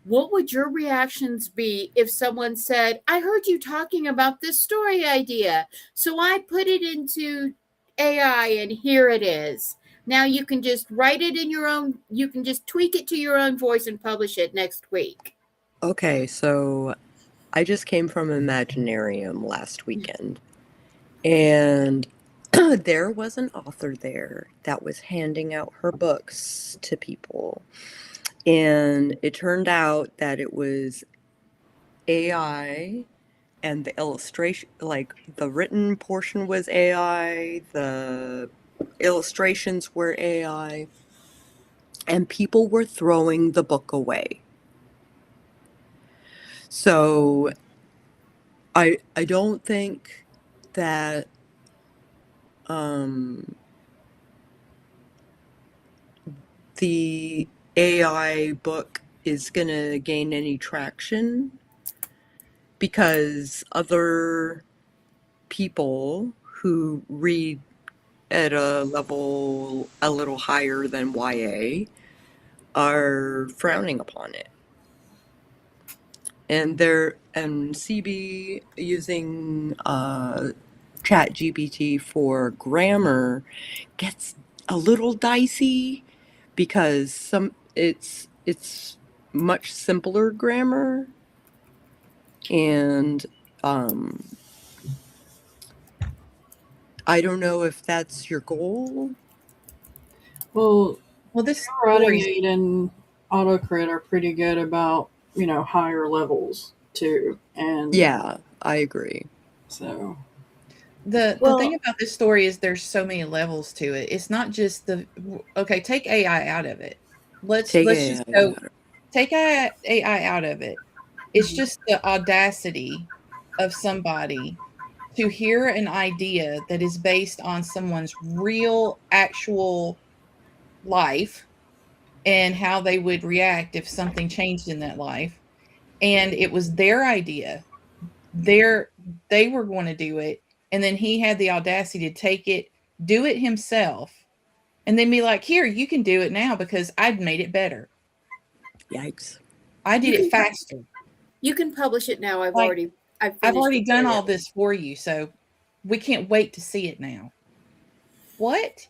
What would your reactions be if someone said, I heard you talking about this story idea, so I put it into AI and here it is. Now you can just write it in your own, you can just tweak it to your own voice and publish it next week. Okay, so I just came from Imaginarium last weekend, and there was an author there that was handing out her books to people. And it turned out that it was AI, and the illustration, like the written portion was AI, the illustrations were AI, and people were throwing the book away. So I don't think that the AI book is going to gain any traction, because other people who read at a level a little higher than YA are frowning upon it. And CB using Chat GPT for grammar gets a little dicey, because it's much simpler grammar, and I don't know if that's your goal. Well, this writing story, aid and autocrit are pretty good about, higher levels too. And Yeah, I agree. so the Well- thing about this story is there's so many levels to it. It's not just take AI out of it. Let's just go take AI out of it. It's just the audacity of somebody to hear an idea that is based on someone's real, actual life and how they would react if something changed in that life. And it was their idea. They were going to do it. And then he had the audacity to take it, do it himself, and then be like, here, you can do it now because I've made it better. Yikes. I did it faster. You can publish it now. I've Like, already done all this for you, so we can't wait to see it now. What?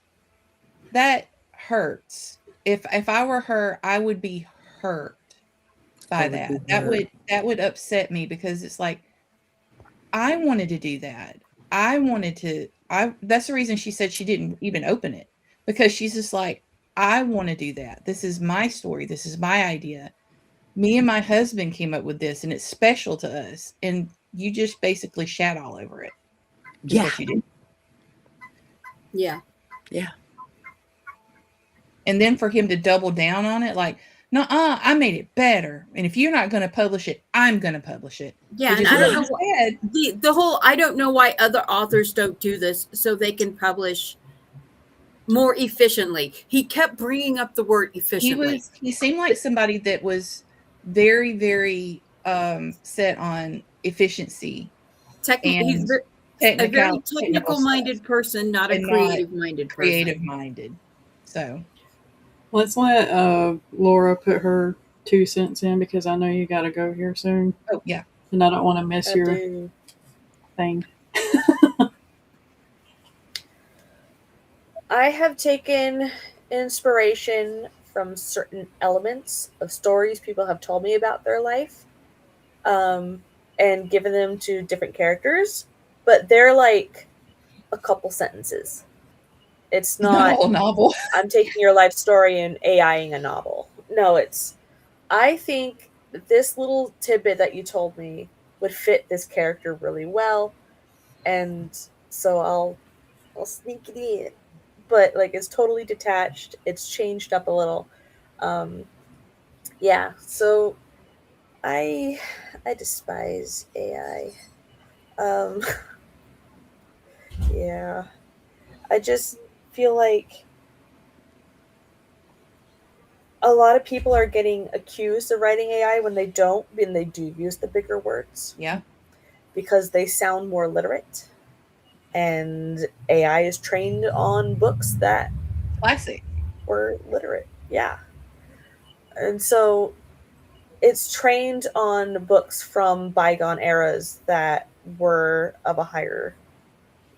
That hurts. If I were her, I would be hurt by that. That would upset me, because it's like, I wanted to do that. That's the reason she said she didn't even open it, because she's just like, I want to do that. This is my story. This is my idea. Me and my husband came up with this, and it's special to us. And you just basically shat all over it. Yeah. What you did. Yeah. Yeah. And then for him to double down on it, like, nuh-uh, I made it better. And if you're not going to publish it, I'm going to publish it. Yeah, and I don't know why, the whole, I don't know why other authors don't do this so they can publish more efficiently. He kept bringing up the word efficiently. He seemed like somebody that was very, very set on efficiency He's and a very technical technical-minded stuff person, not a and not creative-minded person. creative minded. So Let's let Laura put her 2 cents in because I know you got to go here soon, oh yeah. and I don't want to miss I your do. thing. I have taken inspiration from certain elements of stories people have told me about their life, and given them to different characters, but they're like a couple sentences. It's Not a not, whole novel. I'm taking your life story and AIing a novel. No, it's, I think that this little tidbit that you told me would fit this character really well, and so I'll sneak it in. But like, it's totally detached. It's changed up a little. Um, yeah. So I despise AI. Um, yeah. I just feel like a lot of people are getting accused of writing AI when they don't, when they do use the bigger words, Yeah. because they sound more literate. And AI is trained on books that Classic. were literate. Yeah. And so it's trained on books from bygone eras that were of a higher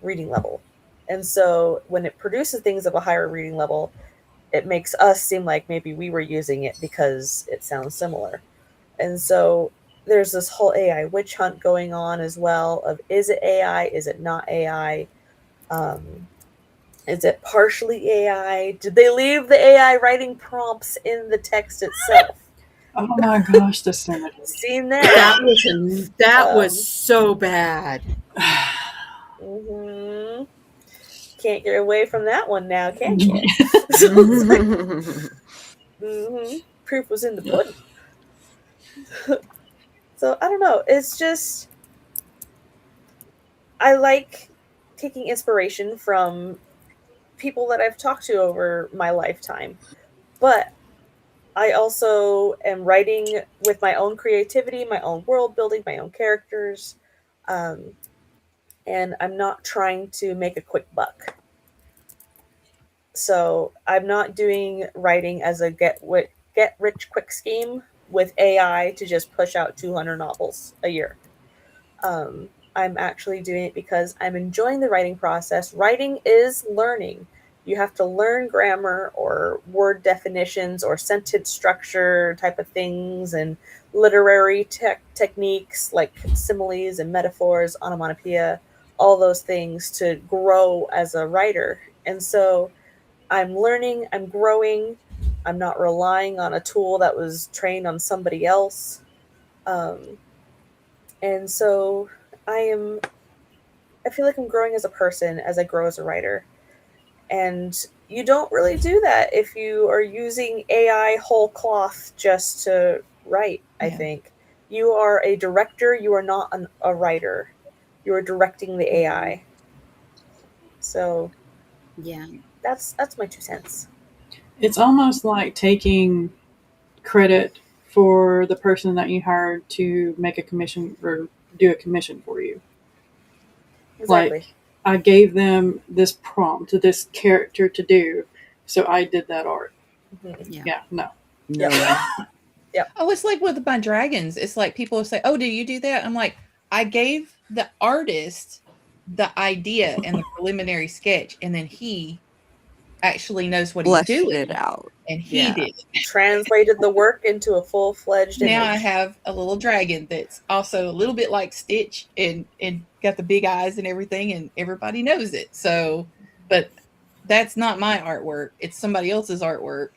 reading level. And so when it produces things of a higher reading level, it makes us seem like maybe we were using it because it sounds similar. And so there's this whole AI witch hunt going on as well of, is it AI? Is it not AI? Um, is it partially AI? Did they leave the AI writing prompts in the text itself? Oh my gosh, the senators. Seen that? That was so bad. Mm-hmm. Can't get away from that one now, can you? Mm-hmm. Proof was in the pudding. So I don't know. It's just, I like taking inspiration from people that I've talked to over my lifetime, but I also am writing with my own creativity, my own world building, my own characters, um, and I'm not trying to make a quick buck. So I'm not doing writing as a get rich quick scheme with AI to just push out 200 novels a year. I'm actually doing it because I'm enjoying the writing process. Writing is learning. You have to learn grammar or word definitions or sentence structure type of things, and literary techniques like similes and metaphors, onomatopoeia, all those things to grow as a writer. And so I'm learning, I'm growing, I'm not relying on a tool that was trained on somebody else. Um, and so I feel like I'm growing as a person as I grow as a writer. And you don't really do that if you are using AI whole cloth just to write, I Yeah. think. You are a director, you are not a writer. You are directing the AI. So Yeah. that's my 2 cents. It's almost like taking credit for the person that you hired to make a commission or do a commission for you. Exactly. Like, I gave them this prompt, this character to do, so I did that art. Mhm. Yeah, no. No. Oh, it's like with my dragons. It's like people say, "Oh, do you do that?" I'm like, I gave the artist the idea and the preliminary sketch, and then he actually knows what he's Fleshed doing, it out. and he Yeah. did it. Translated the work into a full-fledged Now I image. have a little dragon that's also a little bit like Stitch and got the big eyes and everything, and everybody knows it. So, but that's not my artwork. It's somebody else's artwork.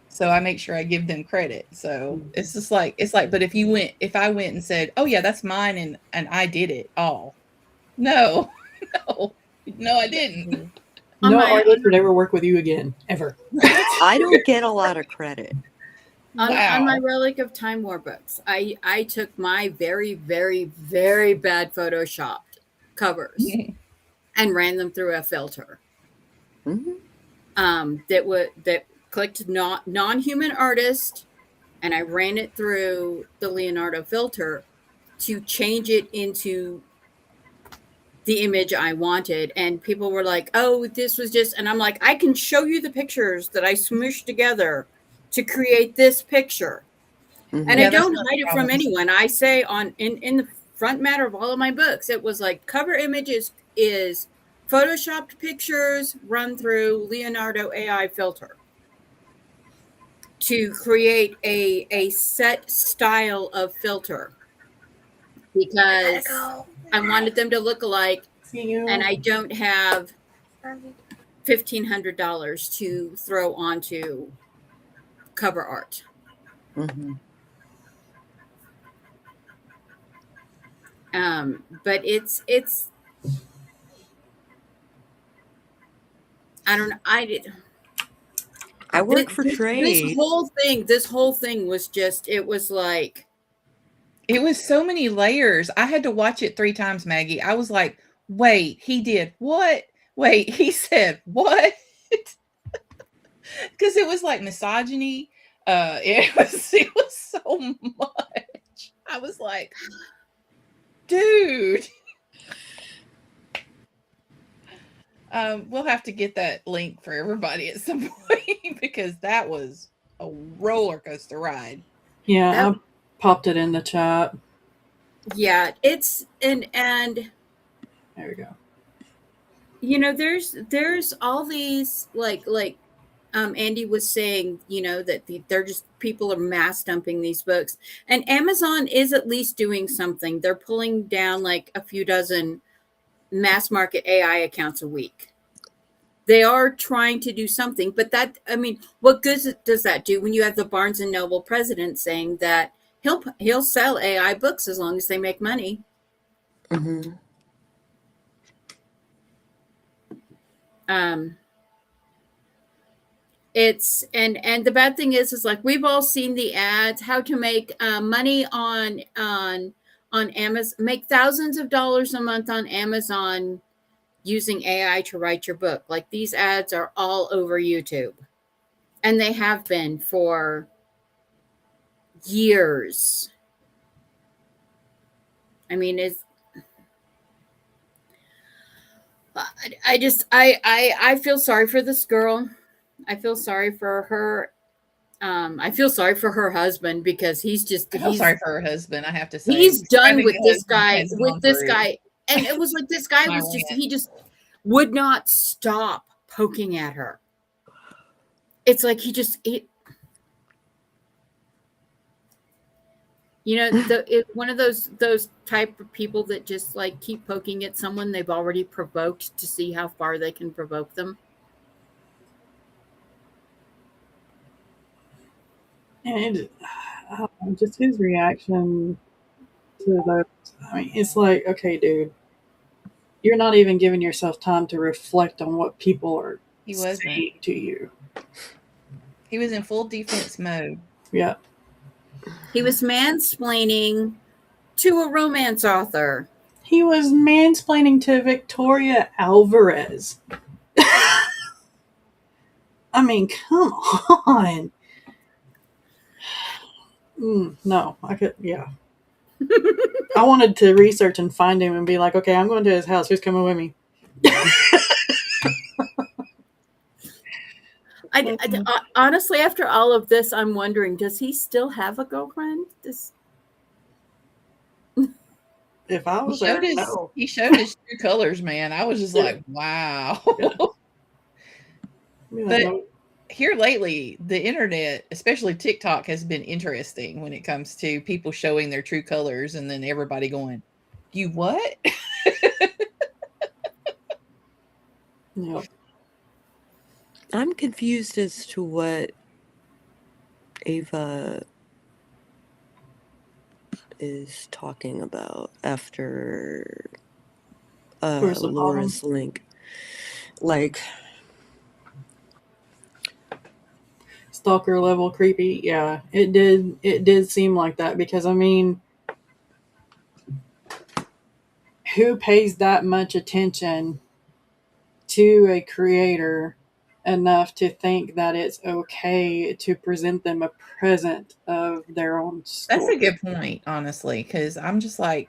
So I make sure I give them credit. So it's just like but if I went and said, "Oh yeah, that's mine," and I did it all. No. No, I didn't. Mhm. No artist would ever work with you again, ever. I don't get a lot of credit. On my Wow. Relic of Time War books, I took my very, very, very bad photoshopped covers and ran them through a filter. Mhm. that clicked non-human artist, and I ran it through the Leonardo filter to change it into the image I wanted. And people were like, oh, this was just, and I'm like, I can show you the pictures that I smooshed together to create this picture. And I Yeah, Mhm. that's don't not hide a it from problem. anyone. I say in the front matter of all of my books, it was like cover images is photoshopped pictures run through Leonardo AI filter to create a set style of filter I gotta because go. I wanted them to look alike, See and you. I don't have Bye. $1,500 to throw onto cover art. Mhm. But it's I don't know. I did I work for this trade. whole thing was just, it was like, It was so many layers. I had to watch it 3 times, Maggie. I was like, "Wait, he did what? Wait, he said what?" Because it was like misogyny. It was so much. I was like, "Dude." We'll have to get that link for everybody at some point because that was a roller coaster ride. Yeah, that. I popped it in the chat. Yeah, it's and There we go. there's all these like Andy was saying, that they're just, people are mass dumping these books, and Amazon is at least doing something. They're pulling down like a few dozen mass market AI accounts a week. They are trying to do something, but that, I mean, what good does that do when you have the Barnes and Noble president saying that he'll sell AI books as long as they make money? Mhm. Um, it's and the bad thing is like we've all seen the ads, how to make money on Amazon, make thousands of dollars a month on Amazon using AI to write your book. Like, these ads are all over YouTube, and they have been for years. I mean, I feel sorry for this girl. I feel sorry for her. I feel sorry for her husband because I feel sorry for her husband, I have to say. he's done Describing with the this husband that guy has gone through and it was like this guy my was just, rant. he just would not stop poking at her. It's like one of those type of people that just like keep poking at someone they've already provoked to see how far they can provoke them. And just his reaction to those. I mean, it's like, okay, dude, you're not even giving yourself time to reflect on what people are He wasn't. saying to you. He was in full defense mode. Yeah. He was mansplaining to a romance author. He was mansplaining to Victoria Alvarez. I mean, come on. No, I could, yeah. I wanted to research and find him and be like, okay, I'm going to his house. Who's coming with me? Honestly, after all of this, I'm wondering, does he still have a girlfriend? If I was there, no. He showed his true colors, man. I was just like, wow. Yeah. But No. here lately, the internet, especially TikTok, has been interesting when it comes to people showing their true colors and then everybody going, "You what?" Yeah. I'm confused as to what Ava is talking about after Towards the bottom. Laura's link. Like, Stalker level creepy. Yeah, it did seem like that because, I mean, who pays that much attention to a creator enough to think that it's okay to present them a present of their own That's a story. good point, honestly, because I'm just like,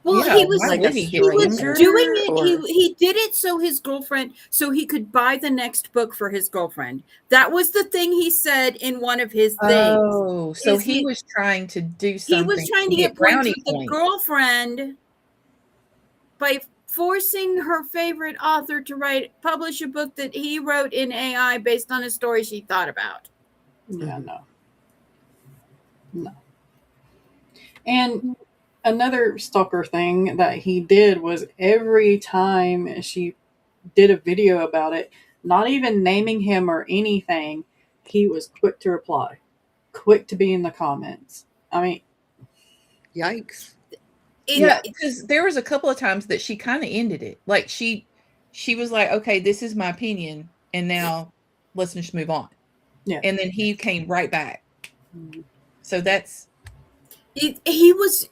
Well, yeah, he was why Like would a he he get was presented? doing stranger, it. or He did it so his girlfriend, so he could buy the next book for his girlfriend. That was the thing he said in one of his things. Oh, so Is he was trying to do he was something trying to to get get points brownie with the points. girlfriend by forcing her favorite author to publish a book that he wrote in AI based on a story she thought about. Yeah, no. And another stalker thing that he did was every time she did a video about it, not even naming him or anything, he was quick to reply, quick to be in the comments. I mean, yikes. Yeah, because there was a couple of times that she kind of ended it. Like she was like, okay, this is my opinion, and now let's just move on. yeah. And then he came right back. So that's He was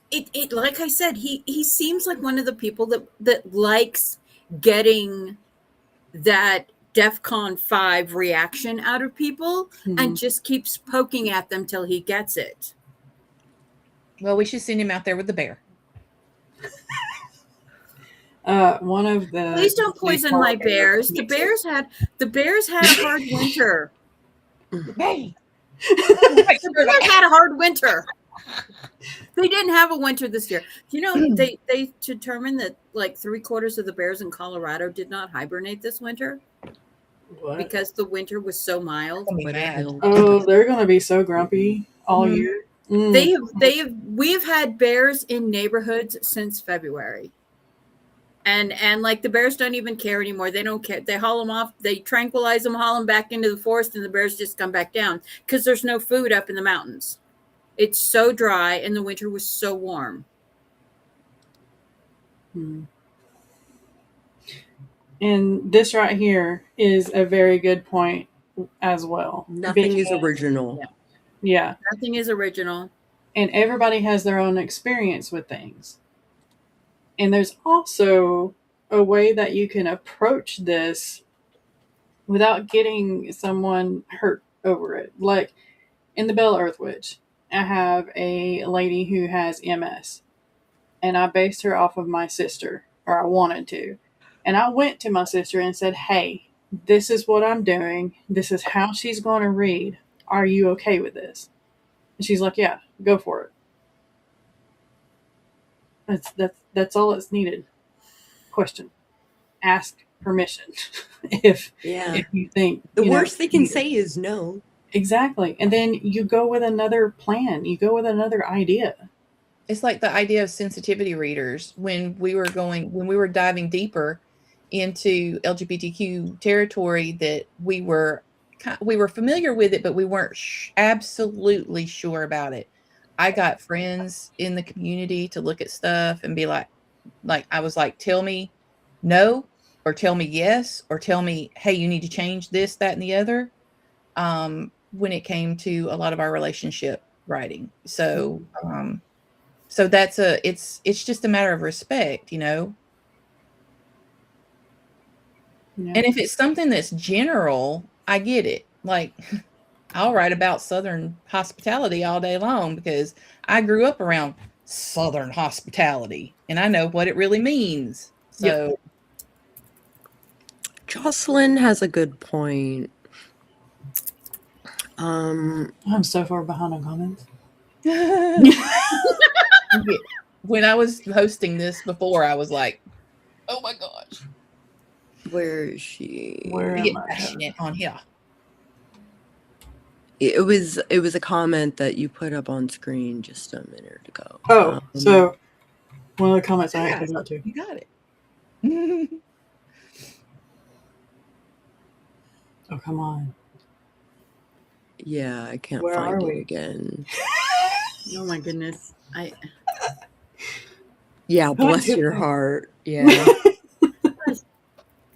like I said, he seems like one of the people that likes getting that DEFCON 5 reaction out of people and just keeps poking at them till he gets it. well, we should send him out there with the bear. One of the Please don't poison my bears. The bears had a hard winter. Hey, The bears had a hard winter. They didn't have a winter this year. You know, they determined that like 3/4 of the bears in Colorado did not hibernate this winter What? because the winter was so mild. What a hell. Oh, they're gonna be so grumpy all year. We've had bears in neighborhoods since February. And like the bears don't even care anymore. They don't care. They haul them off. They tranquilize them, haul them back into the forest, and the bears just come back down because there's no food up in the mountains. It's so dry, and the winter was so warm. And this right here is a very good point as well. Nothing is original. Yeah. Nothing is original. And everybody has their own experience with things. And there's also a way that you can approach this without getting someone hurt over it. Like in the Bella Earth Witch, I have a lady who has MS. And I based her off of my sister, or I wanted to. And I went to my sister and said, hey, this is what I'm doing. This is how she's going to read. Are you okay with this? And she's like, yeah, go for it. That's all that's needed. Question. Ask permission if you think the worst they can say is no. Exactly. And then you go with another plan. You go with another idea. It's like the idea of sensitivity readers when we were diving deeper into LGBTQ territory, that we were familiar with it, but we weren't absolutely sure about it. I got friends in the community to look at stuff and be like I was like, tell me no, or tell me yes, or tell me, hey, you need to change this, that, and the other. When it came to a lot of our relationship writing. So, so it's just a matter of respect, you know? Yeah. And if it's something that's general, I get it. Like, I'll write about Southern hospitality all day long because I grew up around Southern hospitality and I know what it really means. So Jocelyn has a good point. I'm so far behind on comments. when I was hosting this before, I was like, oh my gosh. Where is she? Where I am get I? passionate on here. It was a comment that you put up on screen just a minute ago. Oh, so one of the comments I actually got to. You got it. Oh, come on. Yeah, I can't Where find are it we? again. Oh my goodness. Yeah, bless your heart. Yeah.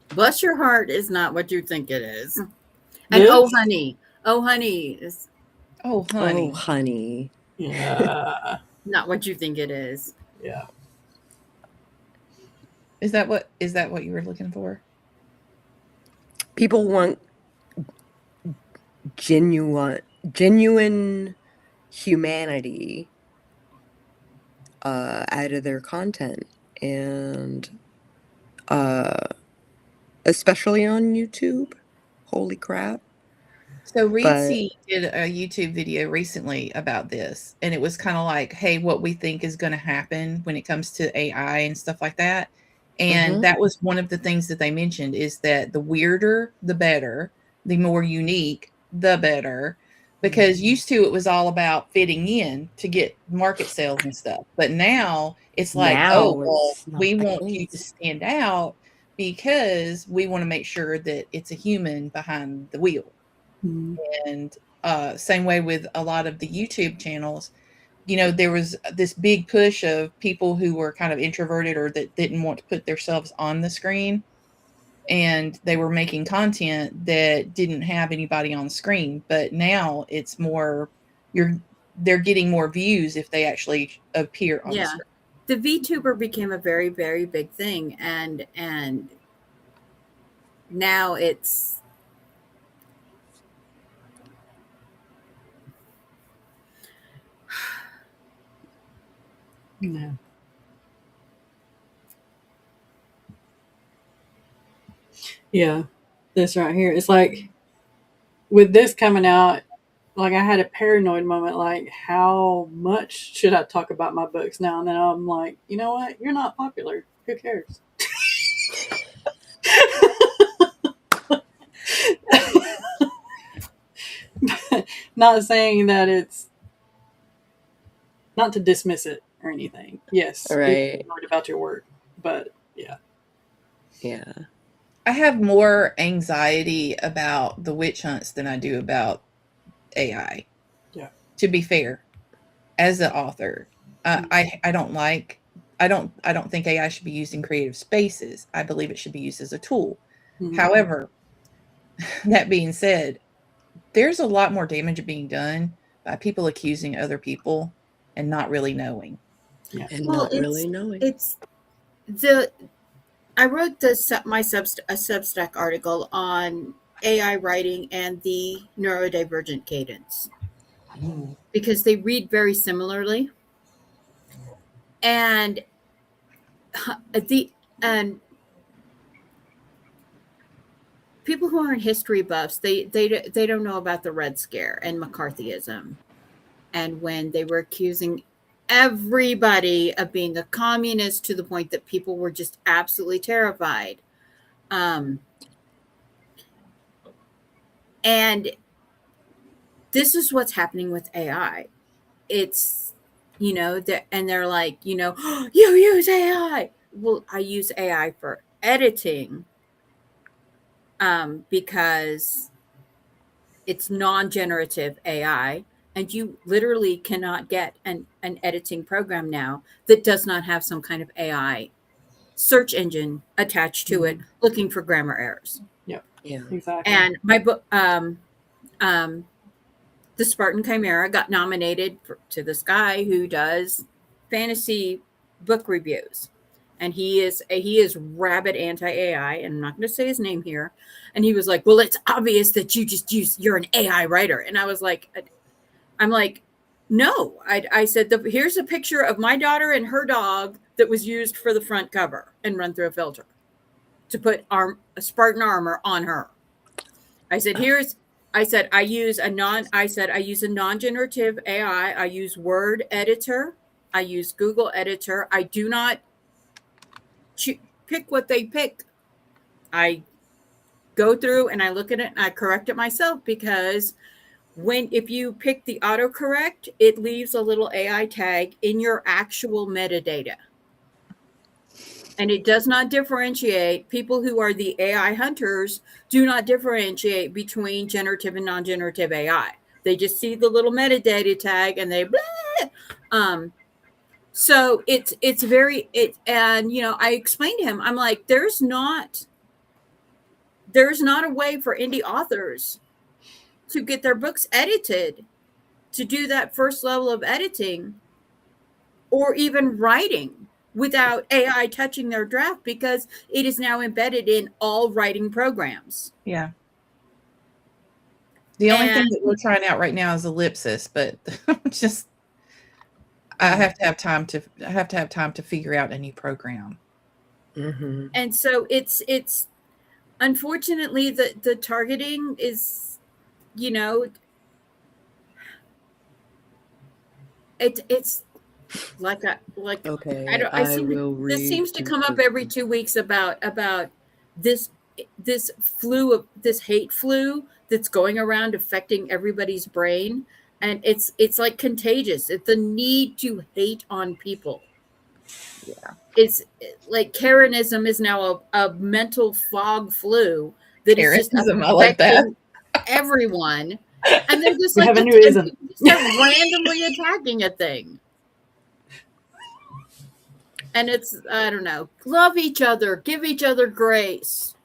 Bless your heart is not what you think it is. And oh honey is Oh honey. Oh, honey. Yeah. not what you think it is. Yeah. Is that what you were looking for? People want genuine humanity out of their content, and especially on YouTube. Holy crap. So But Reedsy did a YouTube video recently about this, and it was kind of like, hey, what we think is going to happen when it comes to AI and stuff like that. And that was one of the things that they mentioned, is that the weirder, the better, the more unique, the better. Because used to it was all about fitting in to get market sales and stuff. But now it's like, oh, now well, it's not we the want you to case. stand out because we want to make sure that it's a human behind the wheel. Mhm. And same way with a lot of the YouTube channels. There was this big push of people who were kind of introverted or that didn't want to put themselves on the screen, and they were making content that didn't have anybody on the screen. But now it's more, they're getting more views if they actually appear on the Yeah. screen. The VTuber became a very, very big thing, and now it's Yeah. Yeah. This right here. It's like with this coming out, like I had a paranoid moment, like how much should I talk about my books now? And then I'm like, you know what? You're not popular. Who cares? Not saying that it's not to dismiss it or anything. Yes, be Right. paranoid about your work, but yeah. Yeah. I have more anxiety about the witch hunts than I do about AI. Yeah. To be fair, as an author, I don't like. I don't think AI should be used in creative spaces. I believe it should be used as a tool. Mhm. However, that being said, there's a lot more damage being done by people accusing other people and not really knowing. Yeah. And well, not really knowing. it's the I wrote a Substack article on AI writing and the neurodivergent cadence because they read very similarly, and the and people who aren't history buffs, they don't know about the Red Scare and McCarthyism, and when they were accusing everybody of being a communist to the point that people were just absolutely terrified. And this is what's happening with AI. It's, and they're like, "Oh, you use AI." Well, I use AI for editing because it's non-generative AI, and you literally cannot get an editing program now that does not have some kind of AI search engine attached to it looking for grammar errors. Yep. Yeah. Exactly. And my book, The Spartan Chimera, got nominated to this guy who does fantasy book reviews. And he is rabid anti AI, and I'm not going to say his name here. And he was like, "Well, it's obvious that you're an AI writer." And I was like, I'm like, no. I said, here's a picture of my daughter and her dog that was used for the front cover and run through a filter to put a Spartan armor on her. I said, I use a non-generative AI. I use Word editor. I use Google editor. I do not pick what they pick. I go through and I look at it and I correct it myself, because if you pick the autocorrect, it leaves a little AI tag in your actual metadata. And it does not differentiate. People who are the AI hunters do not differentiate between generative and non-generative AI. They just see the little metadata tag and they blah. So it's very and I explained to him, I'm like, there's not a way for indie authors to get their books edited, to do that first level of editing or even writing without AI touching their draft because it is now embedded in all writing programs. Yeah. The only thing And that we're trying out right now is ellipsis, but just I have to have time to figure out a new program. Mm-hmm. and so it's unfortunately the targeting is, you know, it's like Okay, I I seem to, will this read seems to the come up every 2 weeks about this this hate flu that's going around affecting everybody's brain, and it's like contagious. It's the need to hate on people. Yeah. It's like Karenism is now a mental fog flu that is just Karenism, I like that. affecting everyone, and they're just We like have a new ism. start randomly attacking a thing. And it's, I don't know, love each other, give each other grace.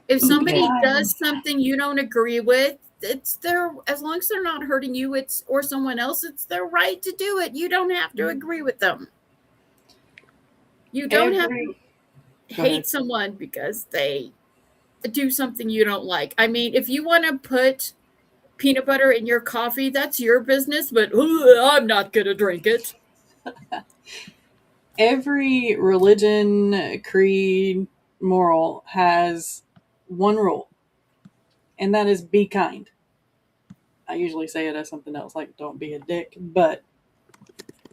If somebody does something you don't agree with, it's their, as long as they're not hurting you, it's, or someone else, it's their right to do it. You don't have to agree with them. You don't have to hate someone because they do something you don't like. I mean, if you want to put peanut butter in your coffee, that's your business, but I'm not going to drink it. Every religion, creed, moral has one rule, and that is be kind. I usually say it as something else, like don't be a dick, but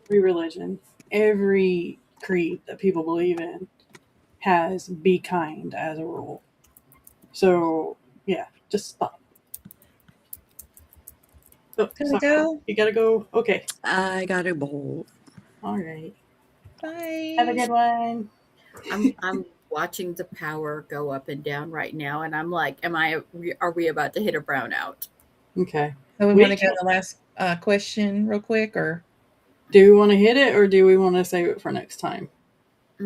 every religion, every creed that people believe in has be kind as a rule. So, yeah, just stop. Oh, Gotta go. You gotta go. Okay. I got a bowl. All right. Bye. Have a good one. I'm watching the power go up and down right now, and I'm like, are we about to hit a brownout? Okay. So we want to go to the last question real quick, or do we want to hit it, or do we want to save it for next time? I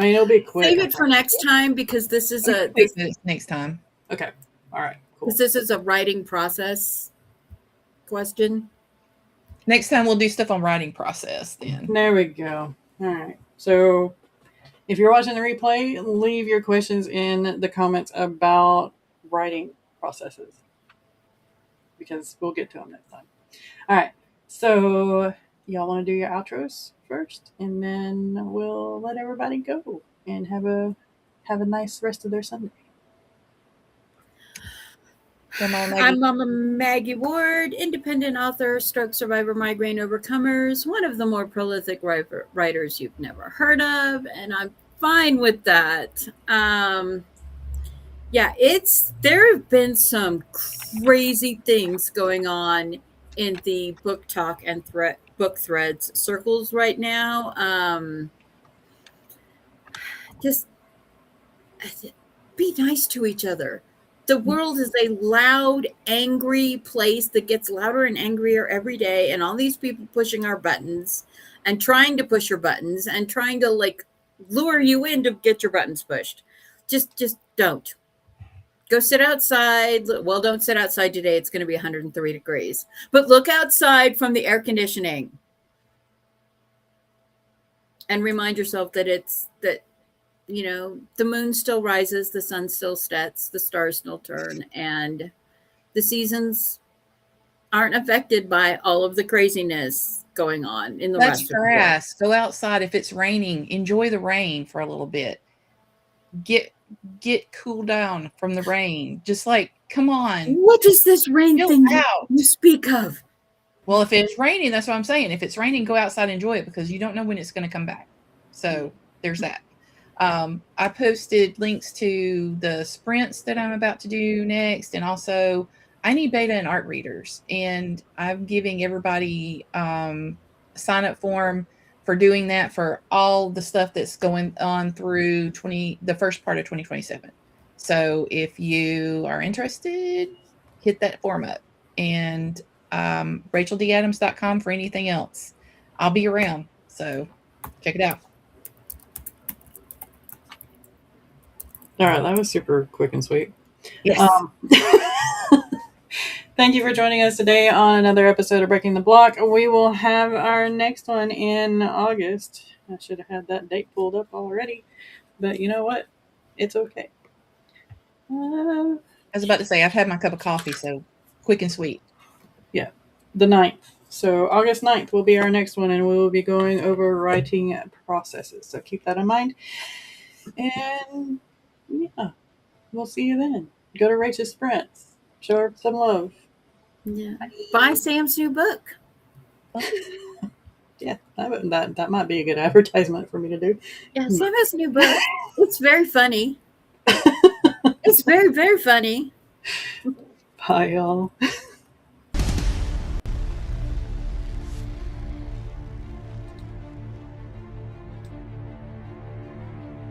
mean, it'll be quick. Save it for next time because this is next time. Okay. All right. Cool. This is a writing process question. Next time we'll do stuff on writing process then. There we go. All right. So if you're watching the replay, leave your questions in the comments about writing processes because we'll get to them next time. All right. So y'all want to do your outros first, and then we'll let everybody go and have a nice rest of their Sunday. I'm Mama Maggie Ward, independent author, stroke survivor, migraine overcomers, one of the more prolific writers you've never heard of, and I'm fine with that. Yeah, there have been some crazy things going on in the book talk and book threads circles right now. Just be nice to each other. The world is a loud, angry place that gets louder and angrier every day. And all these people pushing our buttons and trying to push your buttons and trying to like lure you in to get your buttons pushed. Just don't. Go sit outside. Well, don't sit outside today. It's going to be 103 degrees. But look outside from the air conditioning. And remind yourself that you know, the moon still rises, the sun still sets, the stars still turn, and the seasons aren't affected by all of the craziness going on in the rest of the world. Grass. Go outside if it's raining. Enjoy the rain for a little bit. Get cooled down from the rain. Just like, come on. What is this rain thing you speak of? Well, if it's raining, that's what I'm saying. If it's raining, go outside and enjoy it because you don't know when it's going to come back. So there's that. I posted links to the sprints that I'm about to do next. And also I need beta and art readers, and I'm giving everybody a sign up form for doing that for all the stuff that's going on through the first part of 2027. So if you are interested, hit that form up, and racheldadams.com for anything else. I'll be around. So check it out. All right, that was super quick and sweet. Yes. Thank you for joining us today on another episode of Breaking the Block. We will have our next one in August. I should have had that date pulled up already, but you know what? It's okay. I was about to say, I've had my cup of coffee, so quick and sweet. The 9th. So August 9th will be our next one, and we will be going over writing processes. So keep that in mind. And yeah, we'll see you then. Go to Rachel's Sprints. Show her some love. Yeah. Buy Sam's new book. Yeah, that might be a good advertisement for me to do. Yeah, Sam has a new book. It's very funny. It's very, very funny. Bye, y'all.